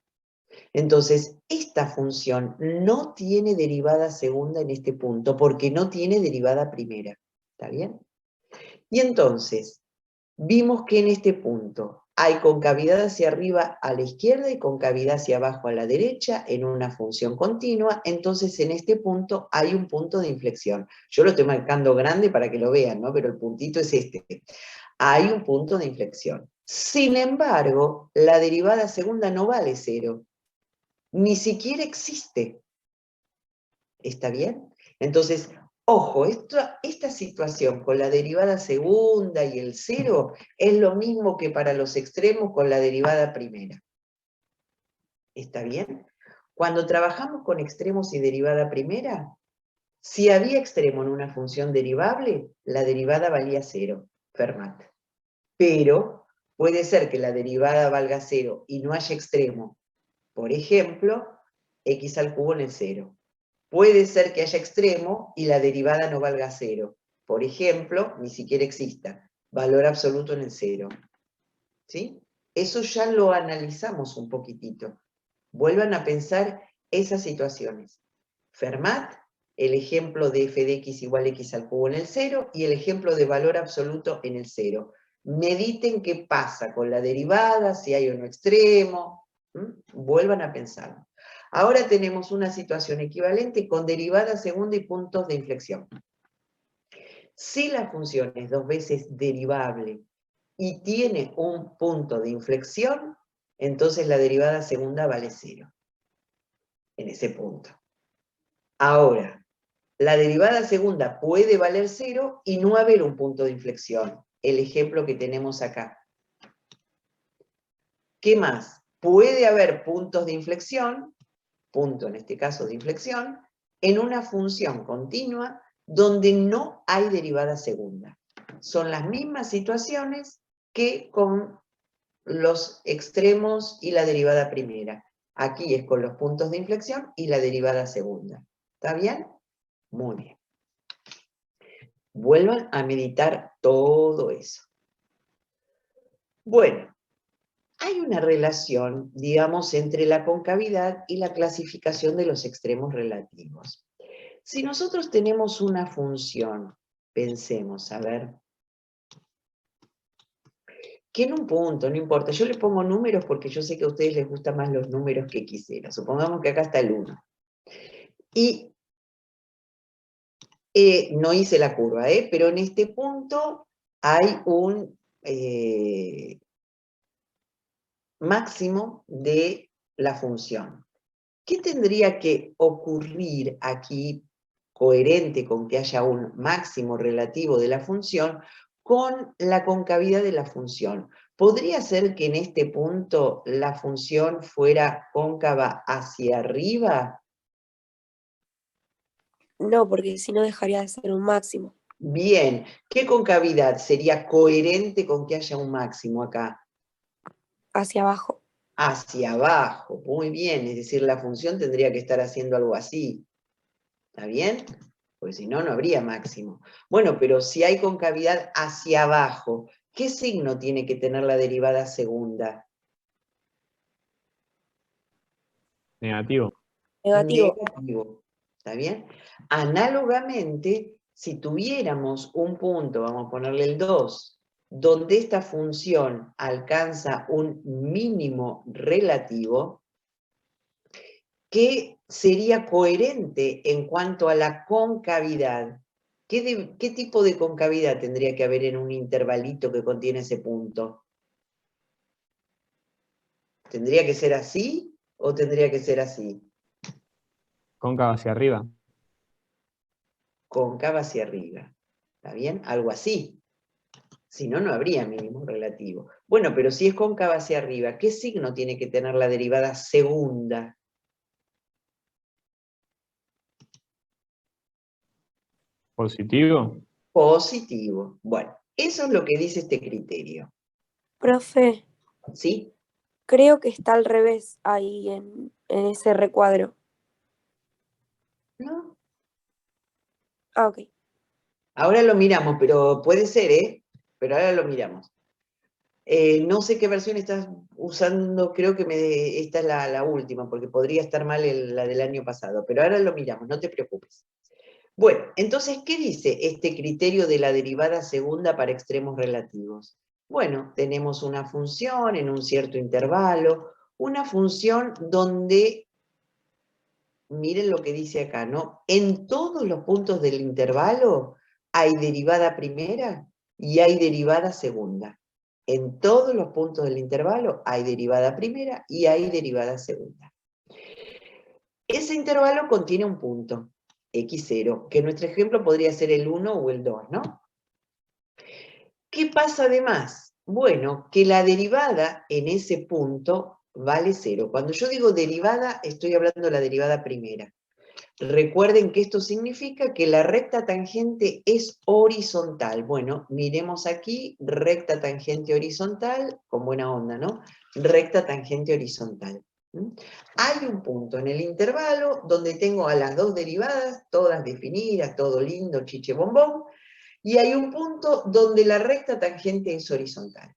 Entonces, esta función no tiene derivada segunda en este punto, porque no tiene derivada primera. ¿Está bien? Y entonces, vimos que en este punto hay concavidad hacia arriba a la izquierda y concavidad hacia abajo a la derecha en una función continua, entonces en este punto hay un punto de inflexión. Yo lo estoy marcando grande para que lo vean, ¿no? Pero el puntito es este. Hay un punto de inflexión. Sin embargo, la derivada segunda no vale 0. ni siquiera existe. ¿Está bien? Entonces, ojo, esta situación con la derivada segunda y el cero es lo mismo que para los extremos con la derivada primera. ¿Está bien? Cuando trabajamos con extremos y derivada primera, si había extremo en una función derivable, la derivada valía 0, Fermat. Pero puede ser que la derivada valga 0 y no haya extremo. Por ejemplo, x al cubo en el 0. Puede ser que haya extremo y la derivada no valga 0. Por ejemplo, ni siquiera exista. Valor absoluto en el 0. ¿Sí? Eso ya lo analizamos un poquitito. Vuelvan a pensar esas situaciones. Fermat, el ejemplo de f de x igual a x al cubo en el 0, y el ejemplo de valor absoluto en el 0. Mediten qué pasa con la derivada, si hay o no extremo. Vuelvan a pensar. Ahora tenemos una situación equivalente con derivada segunda y puntos de inflexión. Si la función es 2 veces derivable y tiene un punto de inflexión, entonces la derivada segunda vale 0. En ese punto. Ahora, la derivada segunda puede valer 0 y no haber un punto de inflexión. El ejemplo que tenemos acá. ¿Qué más? Puede haber puntos de inflexión, punto en este caso de inflexión, en una función continua donde no hay derivada segunda. Son las mismas situaciones que con los extremos y la derivada primera. Aquí es con los puntos de inflexión y la derivada segunda. ¿Está bien? Muy bien. Vuelvan a meditar todo eso. Bueno, hay una relación, digamos, entre la concavidad y la clasificación de los extremos relativos. Si nosotros tenemos una función, pensemos, a ver, que en un punto, no importa, yo le pongo números porque yo sé que a ustedes les gustan más los números que quisiera. Supongamos que acá está el 1. Y no hice la curva, pero en este punto hay un máximo de la función. ¿Qué tendría que ocurrir aquí, coherente con que haya un máximo relativo de la función, con la concavidad de la función? ¿Podría ser que en este punto la función fuera cóncava hacia arriba? No, porque si no dejaría de ser un máximo. Bien, ¿qué concavidad sería coherente con que haya un máximo acá? Hacia abajo. Hacia abajo, muy bien, es decir, la función tendría que estar haciendo algo así. ¿Está bien? Porque si no, no habría máximo. Bueno, pero si hay concavidad hacia abajo, ¿qué signo tiene que tener la derivada segunda? Negativo. Negativo. Negativo. ¿Está bien? Análogamente, si tuviéramos un punto, vamos a ponerle el 2, donde esta función alcanza un mínimo relativo, ¿qué sería coherente en cuanto a la concavidad? ¿Qué tipo de concavidad tendría que haber en un intervalito que contiene ese punto? ¿Tendría que ser así o tendría que ser así? Cóncava hacia arriba. Cóncava hacia arriba. ¿Está bien? Algo así. Si no, no habría mínimo relativo. Bueno, pero si es cóncava hacia arriba, ¿qué signo tiene que tener la derivada segunda? Positivo. Positivo. Bueno, eso es lo que dice este criterio. Profe, ¿Sí? creo que está al revés ahí en ese recuadro. ¿No? Ah, ok. Ahora lo miramos, pero puede ser, ¿eh? Pero ahora lo miramos. No sé qué versión estás usando, creo que esta es la última, porque podría estar mal la del año pasado, pero ahora lo miramos, no te preocupes. Bueno, entonces, ¿qué dice este criterio de la derivada segunda para extremos relativos? Bueno, tenemos una función en un cierto intervalo, una función donde, miren lo que dice acá, ¿no? En todos los puntos del intervalo hay derivada primera y hay derivada segunda. En todos los puntos del intervalo hay derivada primera y hay derivada segunda. Ese intervalo contiene un punto, x0, que en nuestro ejemplo podría ser el 1 o el 2, ¿no? ¿Qué pasa además? Bueno, que la derivada en ese punto vale 0. Cuando yo digo derivada, estoy hablando de la derivada primera. Recuerden que esto significa que la recta tangente es horizontal. Bueno, miremos aquí, recta tangente horizontal, con buena onda, ¿no? Recta tangente horizontal. Hay un punto en el intervalo donde tengo a las dos derivadas, todas definidas, todo lindo, chiche bombón, y hay un punto donde la recta tangente es horizontal.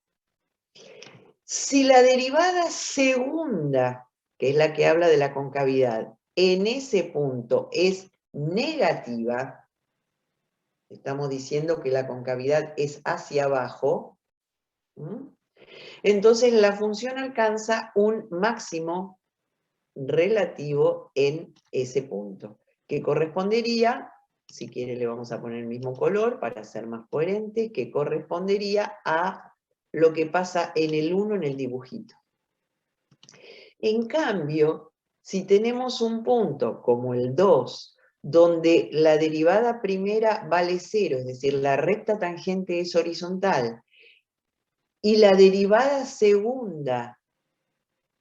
Si la derivada segunda, que es la que habla de la concavidad, en ese punto es negativa, estamos diciendo que la concavidad es hacia abajo, entonces la función alcanza un máximo relativo en ese punto, que correspondería, si quiere le vamos a poner el mismo color para ser más coherente, que correspondería a lo que pasa en el 1 en el dibujito. En cambio, si tenemos un punto como el 2, donde la derivada primera vale 0, es decir, la recta tangente es horizontal, y la derivada segunda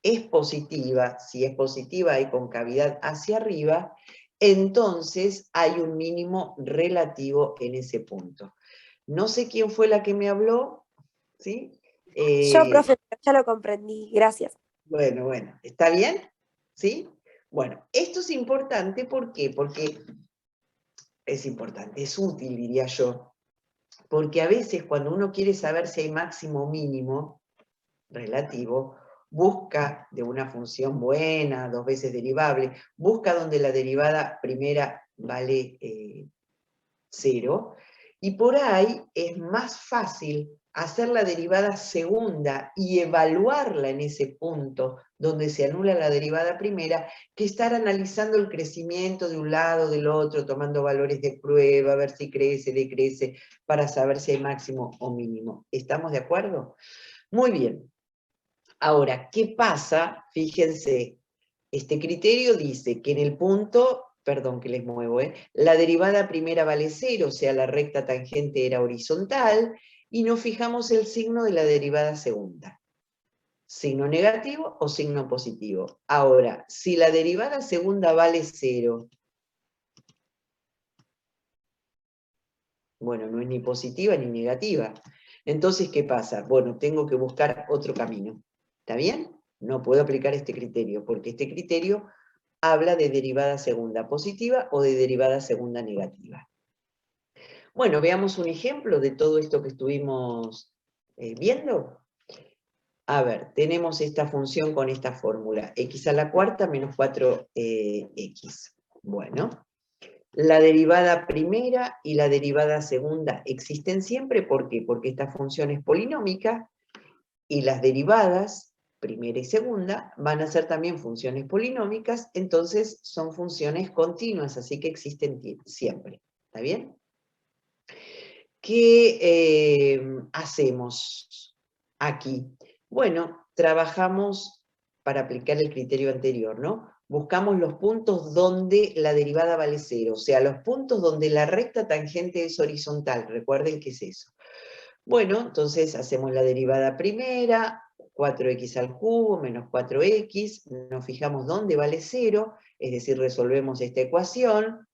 es positiva, si es positiva hay concavidad hacia arriba, entonces hay un mínimo relativo en ese punto. No sé quién fue la que me habló, ¿sí? Yo, profe, ya lo comprendí, gracias. Bueno, ¿está bien? ¿Sí? Bueno, esto es importante, ¿por qué? Porque es importante, es útil, diría yo, porque a veces cuando uno quiere saber si hay máximo o mínimo relativo, busca de una función buena, dos veces derivable, busca donde la derivada primera vale 0, y por ahí es más fácil hacer la derivada segunda y evaluarla en ese punto donde se anula la derivada primera, que estar analizando el crecimiento de un lado, del otro, tomando valores de prueba, a ver si crece, decrece, para saber si hay máximo o mínimo. ¿Estamos de acuerdo? Muy bien. Ahora, ¿qué pasa? Fíjense, este criterio dice que en el punto, perdón que les muevo, la derivada primera vale 0, o sea, la recta tangente era horizontal, y nos fijamos el signo de la derivada segunda. Signo negativo o signo positivo. Ahora, si la derivada segunda vale 0, bueno, no es ni positiva ni negativa. Entonces, ¿qué pasa? Bueno, tengo que buscar otro camino. ¿Está bien? No puedo aplicar este criterio, porque este criterio habla de derivada segunda positiva o de derivada segunda negativa. Bueno, veamos un ejemplo de todo esto que estuvimos viendo. A ver, tenemos esta función con esta fórmula, x a la cuarta menos 4x. Bueno, la derivada primera y la derivada segunda existen siempre, ¿por qué? Porque esta función es polinómica y las derivadas, primera y segunda, van a ser también funciones polinómicas, entonces son funciones continuas, así que existen siempre. ¿Está bien? ¿Qué hacemos aquí? Bueno, trabajamos para aplicar el criterio anterior, ¿no? Buscamos los puntos donde la derivada vale 0, o sea, los puntos donde la recta tangente es horizontal, recuerden que es eso. Bueno, entonces hacemos la derivada primera, 4x al cubo menos 4x, nos fijamos dónde vale 0, es decir, resolvemos esta ecuación,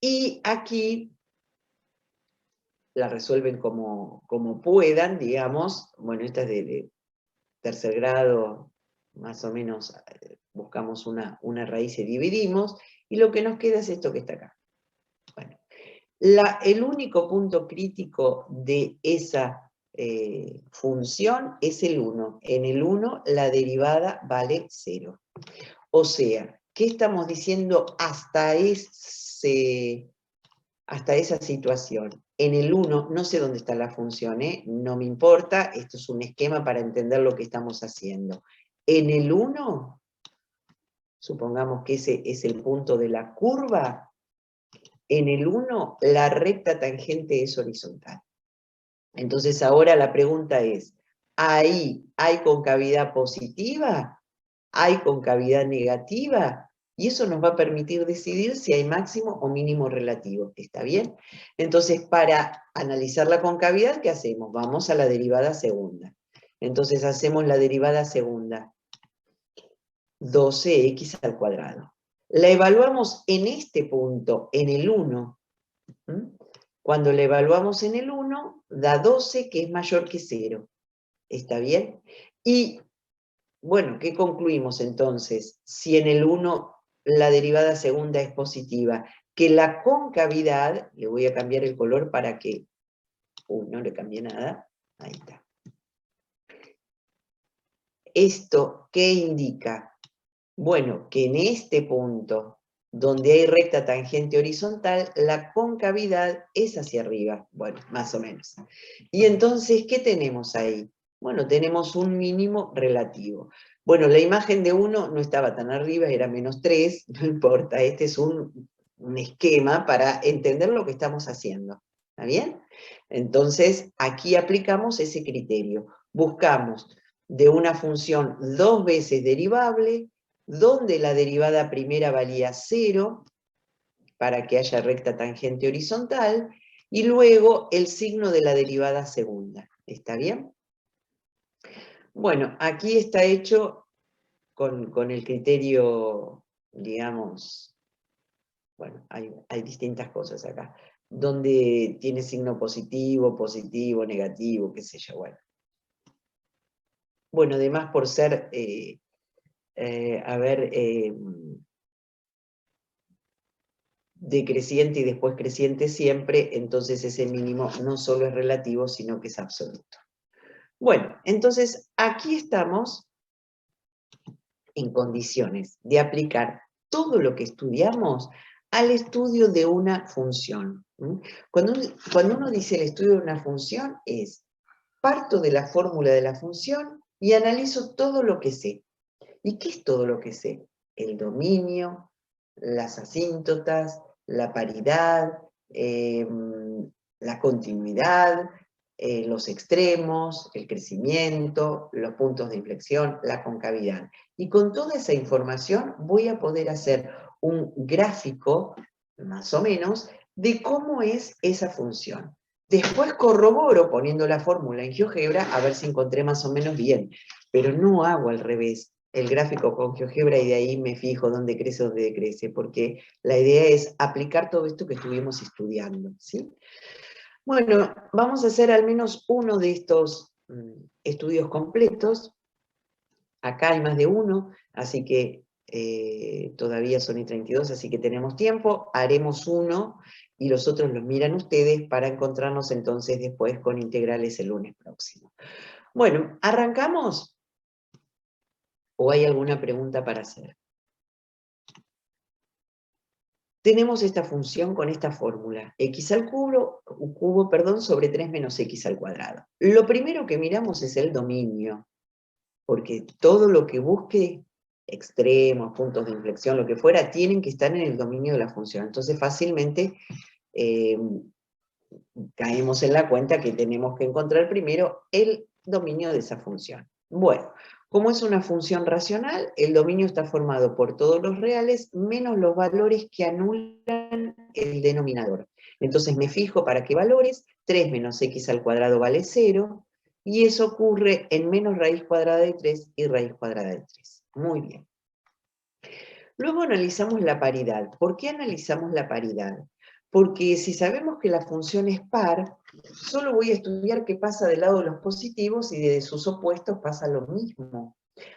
y aquí la resuelven como puedan, digamos. Bueno, esta es de tercer grado, más o menos, buscamos una raíz y dividimos, y lo que nos queda es esto que está acá. Bueno, el único punto crítico de esa función es el 1. En el 1 la derivada vale 0. O sea, ¿qué estamos diciendo hasta esa situación? En el 1, no sé dónde está la función, no me importa, esto es un esquema para entender lo que estamos haciendo. En el 1, supongamos que ese es el punto de la curva, en el 1 la recta tangente es horizontal. Entonces ahora la pregunta es, ¿ahí hay concavidad positiva? ¿Hay concavidad negativa? Y eso nos va a permitir decidir si hay máximo o mínimo relativo. ¿Está bien? Entonces, para analizar la concavidad, ¿qué hacemos? Vamos a la derivada segunda. Entonces, hacemos la derivada segunda. 12x al cuadrado. La evaluamos en este punto, en el 1. Cuando la evaluamos en el 1, da 12, que es mayor que 0. ¿Está bien? Y, bueno, ¿qué concluimos entonces? Si en el 1 la derivada segunda es positiva, que la concavidad, le voy a cambiar el color para que... no le cambié nada. Ahí está. ¿Esto qué indica? Bueno, que en este punto, donde hay recta tangente horizontal, la concavidad es hacia arriba. Bueno, más o menos. Y entonces, ¿qué tenemos ahí? Bueno, tenemos un mínimo relativo. Bueno, la imagen de 1 no estaba tan arriba, era -3, no importa. Este es un esquema para entender lo que estamos haciendo. ¿Está bien? Entonces, aquí aplicamos ese criterio. Buscamos de una función 2 veces derivable, donde la derivada primera valía 0, para que haya recta tangente horizontal, y luego el signo de la derivada segunda. ¿Está bien? Bueno, aquí está hecho con el criterio, digamos, bueno, hay distintas cosas acá, donde tiene signo positivo, positivo, negativo, qué sé yo, bueno. Bueno, además por ser, decreciente y después creciente siempre, entonces ese mínimo no solo es relativo, sino que es absoluto. Bueno, entonces aquí estamos en condiciones de aplicar todo lo que estudiamos al estudio de una función. Cuando uno dice el estudio de una función es, parto de la fórmula de la función y analizo todo lo que sé. ¿Y qué es todo lo que sé? El dominio, las asíntotas, la paridad, la continuidad, los extremos, el crecimiento, los puntos de inflexión, la concavidad. Y con toda esa información voy a poder hacer un gráfico, más o menos, de cómo es esa función. Después corroboro poniendo la fórmula en GeoGebra a ver si encontré más o menos bien, pero no hago al revés el gráfico con GeoGebra y de ahí me fijo dónde crece o dónde decrece, porque la idea es aplicar todo esto que estuvimos estudiando, ¿sí? Bueno, vamos a hacer al menos uno de estos estudios completos. Acá hay más de uno, así que todavía son y 32, así que tenemos tiempo. Haremos uno y los otros los miran ustedes para encontrarnos entonces después con integrales el lunes próximo. Bueno, ¿arrancamos? ¿O hay alguna pregunta para hacer? Tenemos esta función con esta fórmula, x al cubo, sobre 3 menos x al cuadrado. Lo primero que miramos es el dominio, porque todo lo que busque, extremos, puntos de inflexión, lo que fuera, tienen que estar en el dominio de la función. Entonces fácilmente caemos en la cuenta que tenemos que encontrar primero el dominio de esa función. Bueno, como es una función racional, el dominio está formado por todos los reales menos los valores que anulan el denominador. Entonces me fijo para qué valores, 3 menos x al cuadrado vale 0, y eso ocurre en menos raíz cuadrada de 3 y raíz cuadrada de 3. Muy bien. Luego analizamos la paridad. ¿Por qué analizamos la paridad? Porque si sabemos que la función es par, solo voy a estudiar qué pasa del lado de los positivos y de sus opuestos pasa lo mismo.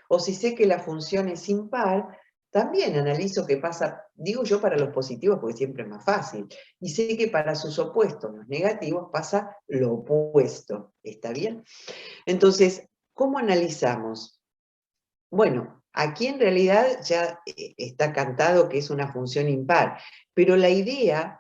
O si sé que la función es impar, también analizo qué pasa, digo yo para los positivos porque siempre es más fácil, y sé que para sus opuestos, los negativos, pasa lo opuesto. ¿Está bien? Entonces, ¿cómo analizamos? Bueno, aquí en realidad ya está cantado que es una función impar, pero la idea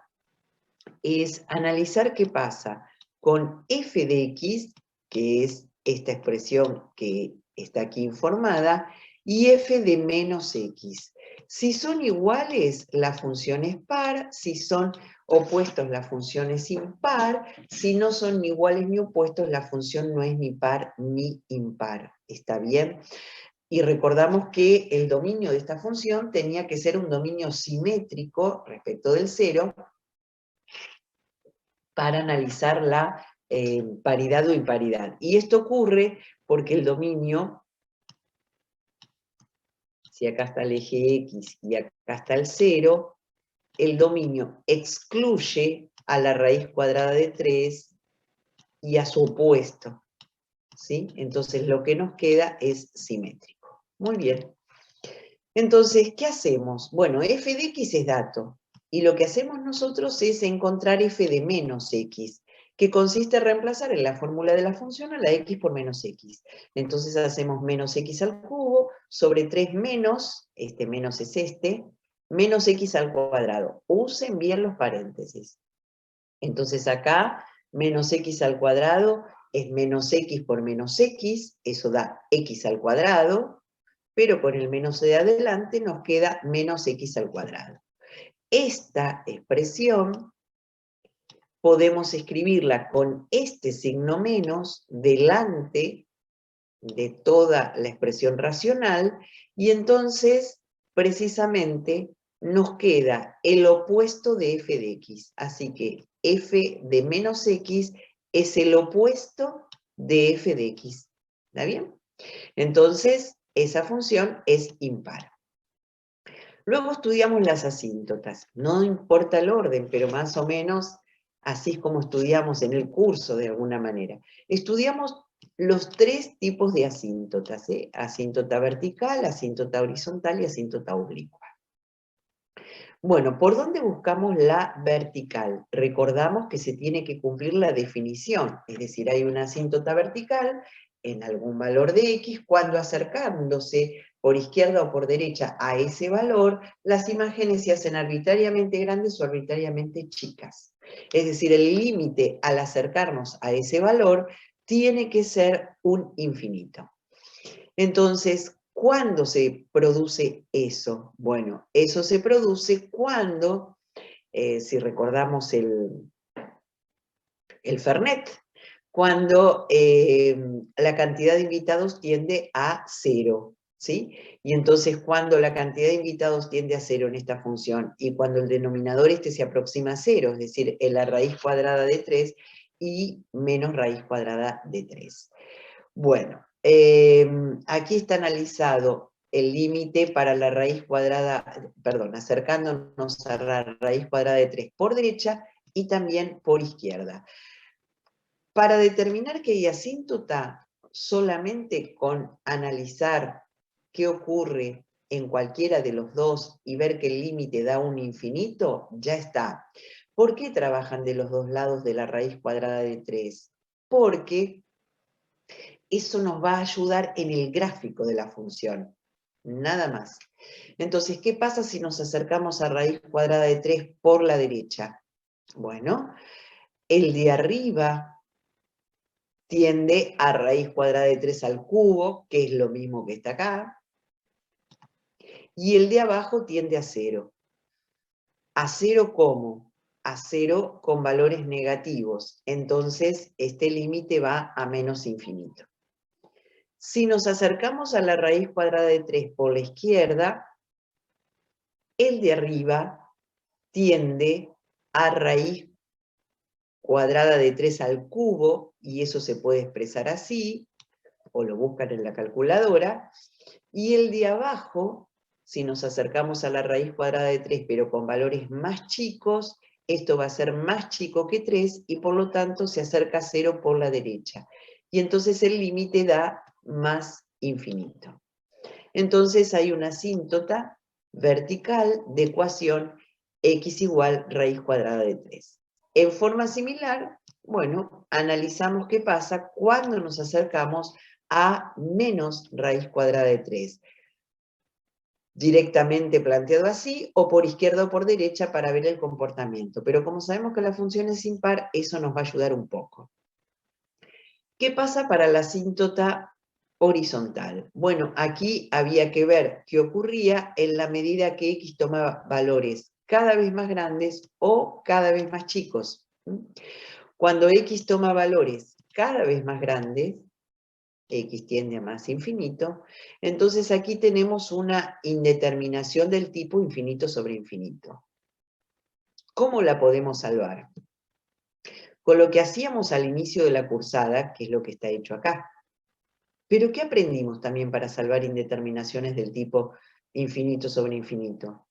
es analizar qué pasa con f de x, que es esta expresión que está aquí informada, y f de menos x. Si son iguales, la función es par; si son opuestos, la función es impar; si no son ni iguales ni opuestos, la función no es ni par ni impar. ¿Está bien? Y recordamos que el dominio de esta función tenía que ser un dominio simétrico respecto del 0 para analizar la paridad o imparidad. Y esto ocurre porque el dominio, si acá está el eje X y acá está el 0, el dominio excluye a la raíz cuadrada de 3 y a su opuesto, ¿sí? Entonces lo que nos queda es simétrico. Muy bien. Entonces, ¿qué hacemos? Bueno, f de x es dato, y lo que hacemos nosotros es encontrar f de menos x, que consiste en reemplazar en la fórmula de la función a la x por menos x. Entonces hacemos menos x al cubo sobre 3 menos, este menos es este, menos x al cuadrado. Usen bien los paréntesis. Entonces acá, menos x al cuadrado es menos x por menos x, eso da x al cuadrado, pero con el menos de adelante nos queda menos x al cuadrado. Esta expresión podemos escribirla con este signo menos delante de toda la expresión racional, y entonces, precisamente, nos queda el opuesto de f de x. Así que f de menos x es el opuesto de f de x. ¿Está bien? Entonces, esa función es impar. Luego estudiamos las asíntotas. No importa el orden, pero más o menos así es como estudiamos en el curso de alguna manera. Estudiamos los 3 tipos de asíntotas, ¿eh? Asíntota vertical, asíntota horizontal y asíntota oblicua. Bueno, ¿por dónde buscamos la vertical? Recordamos que se tiene que cumplir la definición, es decir, hay una asíntota vertical en algún valor de x, cuando acercándose por izquierda o por derecha a ese valor, las imágenes se hacen arbitrariamente grandes o arbitrariamente chicas. Es decir, el límite al acercarnos a ese valor tiene que ser un infinito. Entonces, ¿cuándo se produce eso? Bueno, eso se produce cuando, si recordamos el Fernet, cuando la cantidad de invitados tiende a 0, ¿sí? Y entonces cuando la cantidad de invitados tiende a 0 en esta función, y cuando el denominador se aproxima a 0, es decir, la raíz cuadrada de 3 y menos raíz cuadrada de 3. Bueno, aquí está analizado el límite para la raíz cuadrada, perdón, acercándonos a la raíz cuadrada de 3 por derecha y también por izquierda. Para determinar que hay asíntota, solamente con analizar qué ocurre en cualquiera de los dos y ver que el límite da un infinito, ya está. ¿Por qué trabajan de los dos lados de la raíz cuadrada de 3? Porque eso nos va a ayudar en el gráfico de la función, nada más. Entonces, ¿qué pasa si nos acercamos a raíz cuadrada de 3 por la derecha? Bueno, el de arriba tiende a raíz cuadrada de 3 al cubo, que es lo mismo que está acá, y el de abajo tiende a 0. ¿A 0 cómo? A 0 con valores negativos, entonces este límite va a menos infinito. Si nos acercamos a la raíz cuadrada de 3 por la izquierda, el de arriba tiende a raíz cuadrada de 3 al cubo, y eso se puede expresar así, o lo buscan en la calculadora, y el de abajo, si nos acercamos a la raíz cuadrada de 3, pero con valores más chicos, esto va a ser más chico que 3, y por lo tanto se acerca a 0 por la derecha. Y entonces el límite da más infinito. Entonces hay una asíntota vertical de ecuación x igual raíz cuadrada de 3. En forma similar, bueno, analizamos qué pasa cuando nos acercamos a menos raíz cuadrada de 3. Directamente planteado así, o por izquierda o por derecha para ver el comportamiento. Pero como sabemos que la función es impar, eso nos va a ayudar un poco. ¿Qué pasa para la asíntota horizontal? Bueno, aquí había que ver qué ocurría en la medida que x tomaba valores cada vez más grandes o cada vez más chicos. Cuando x toma valores cada vez más grandes, x tiende a más infinito, entonces aquí tenemos una indeterminación del tipo infinito sobre infinito. ¿Cómo la podemos salvar? Con lo que hacíamos al inicio de la cursada, que es lo que está hecho acá. Pero ¿qué aprendimos también para salvar indeterminaciones del tipo infinito sobre infinito?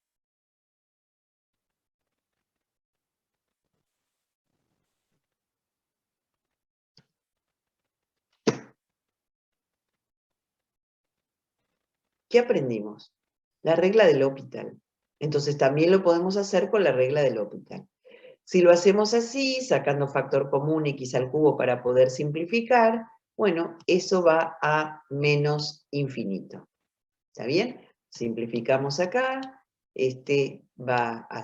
¿Qué aprendimos? La regla del L'Hopital. Entonces también lo podemos hacer con la regla del L'Hopital. Si lo hacemos así, sacando factor común x al cubo para poder simplificar, bueno, eso va a menos infinito. ¿Está bien? Simplificamos acá, este va a